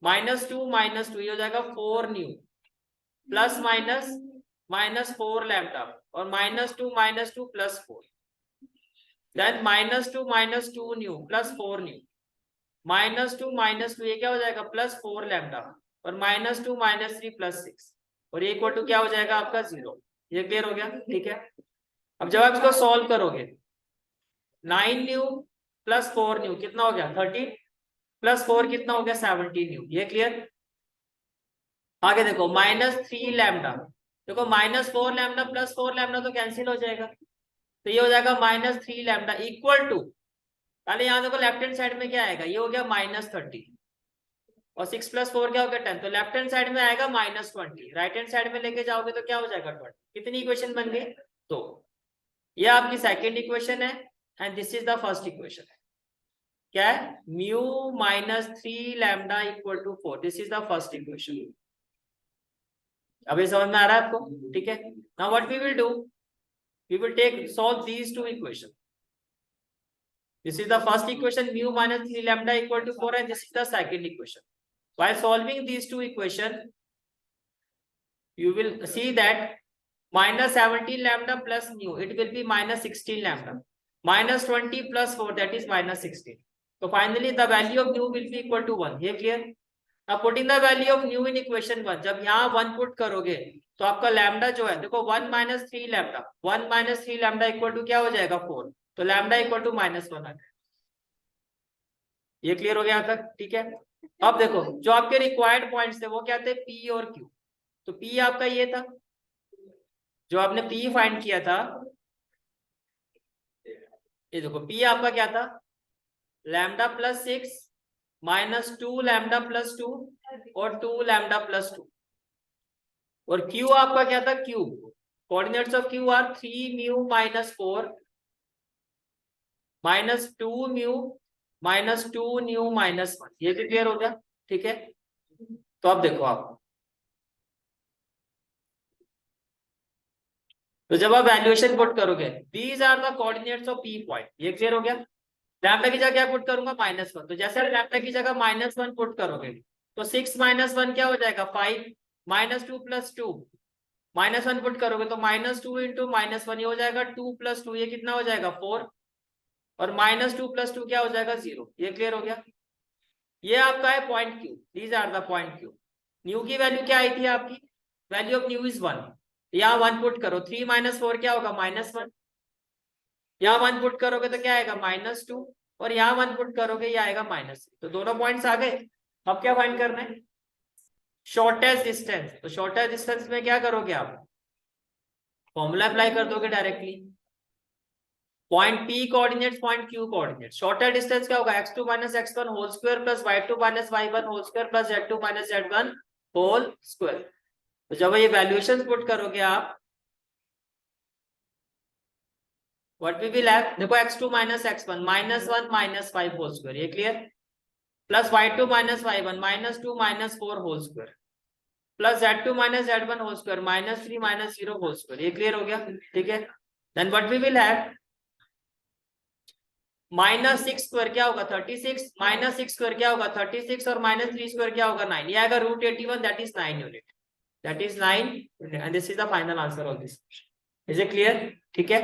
-2 ये हो जाएगा 4 न्यू प्लस -4 लैम्डा और -2 plus 4, then -2 nu plus 4 nu -2 ये क्या हो जाएगा +4 लैम्डा और -2 -3 प्लस 6, और ये इक्वल टू क्या हो जाएगा आपका 0, ये क्लियर हो गया? ठीक है, अब जब आप इसको सॉल्व करोगे 9 न्यू प्लस 4 न्यू कितना हो गया 30 प्लस 4 कितना हो गया 17 न्यू, ये क्लियर? आगे देखो -3 लैम्डा, देखो -4 लैम्डा प्लस 4 लैम्डा तो कैंसिल हो जाएगा, तो ये हो जाएगा -3 लैम्डा इक्वल टू, पहले यहाँ देखो लेफ्ट हैंड साइड में क्या आएगा, ये हो गया -30, और 6 + 4 क्या होगा 10, तो लेफ्ट हैंड साइड में आएगा -20, राइट हैंड साइड में लेके जाओगे तो क्या हो जाएगा 20। कितनी इक्वेशन बन गई? तो ये आपकी सेकेंड इक्वेशन है and this is the first equation. क्या है? Mu -3 lambda equal to 4, this is the first equation. अब ये समझ में आ रहा है आपको? ठीक है, now what we will do, we will take solve these two equation. This is the first equation, mu -3 lambda equal to 4, and this is the second equation. While solving these two equations, you will see that -17 lambda plus mu, it will be -16 lambda. -20 plus 4, that is -16. So finally the value of mu will be equal to 1. ये clear? Now putting the value of mu in equation 1, जब यहाँ 1 put करोगे तो आपका lambda जो है, देखो 1 - 3 lambda, 1 - 3 lambda equal to क्या हो जाएगा 4, तो लैम्डा इक्वल टू -1 आ गया। ये क्लियर हो गया यहाँ तक? ठीक है, अब देखो जो आपके रिक्वायर्ड पॉइंट्स थे वो क्या थे, पी और क्यू। तो पी आपका ये था, जो आपने पी फाइंड किया था, ये देखो पी आपका क्या था, लैम्डा +6 -2 लैम्डा +2 और 2 लैम्डा +2। और क्यू आपका क्या था, Q coordinates of Q R 3 mu -4 -2 mu -2 new -1। ये भी क्लियर हो गया? ठीक है, तो अब देखो आप, तो जब आप वैल्यूएशन पुट करोगे, these are the coordinates of P point. ये क्लियर हो गया? लैम्डा की जगह क्या पुट करूंगा, -1, तो जैसे आप लैम्डा की जगह -1 पुट करोगे तो 6 - 1 क्या हो जाएगा 5, -2 + 2, -1 पुट करोगे तो -2 × -1 ये हो जाएगा 2 + 2, ये कितना हो जाएगा 4, और -2 + 2 क्या हो जाएगा 0। ये क्लियर हो गया? ये आपका है point Q, these are the point Q. Nu की वैल्यू क्या आई थी आपकी, वैल्यू ऑफ न्यू इज 1, यहाँ 1 पुट करो, 3 - 4 क्या होगा -1, यहाँ 1 पुट करोगे तो क्या आएगा -2, और यहाँ 1 पुट करोगे ये आएगा -3। तो दोनों पॉइंट्स आ गए। अब क्या फाइंड करना है, शॉर्टेस्ट डिस्टेंस। तो शॉर्टेस्ट डिस्टेंस में क्या करोगे आप, फॉर्मूला अप्लाई कर दोगे directly, point P coordinates, point Q coordinates. Shortest distance क्या होगा, x2 - x1 whole square plus y2 - y1 whole square plus z2 - z1 whole square. तो जब ये वैल्यूएशन पुट करोगे आप, व्हाट वी विल हैव, देखो x2 - x1 -1 - 5 होल स्क्वायर, ये clear, plus y2 - y1 -2 - 4 whole square plus z2 - z1 whole square -3 - 0 whole square. ये clear हो गया? ठीक है, then what we will have, -6 square क्या होगा 36, -6 स्क्वायर क्या होगा 36, और -3 स्क्वायर क्या होगा 9, ये आएगा √81, that is 9 unit, that is 9, and this is the final answer of this. Is it clear? ठीक है,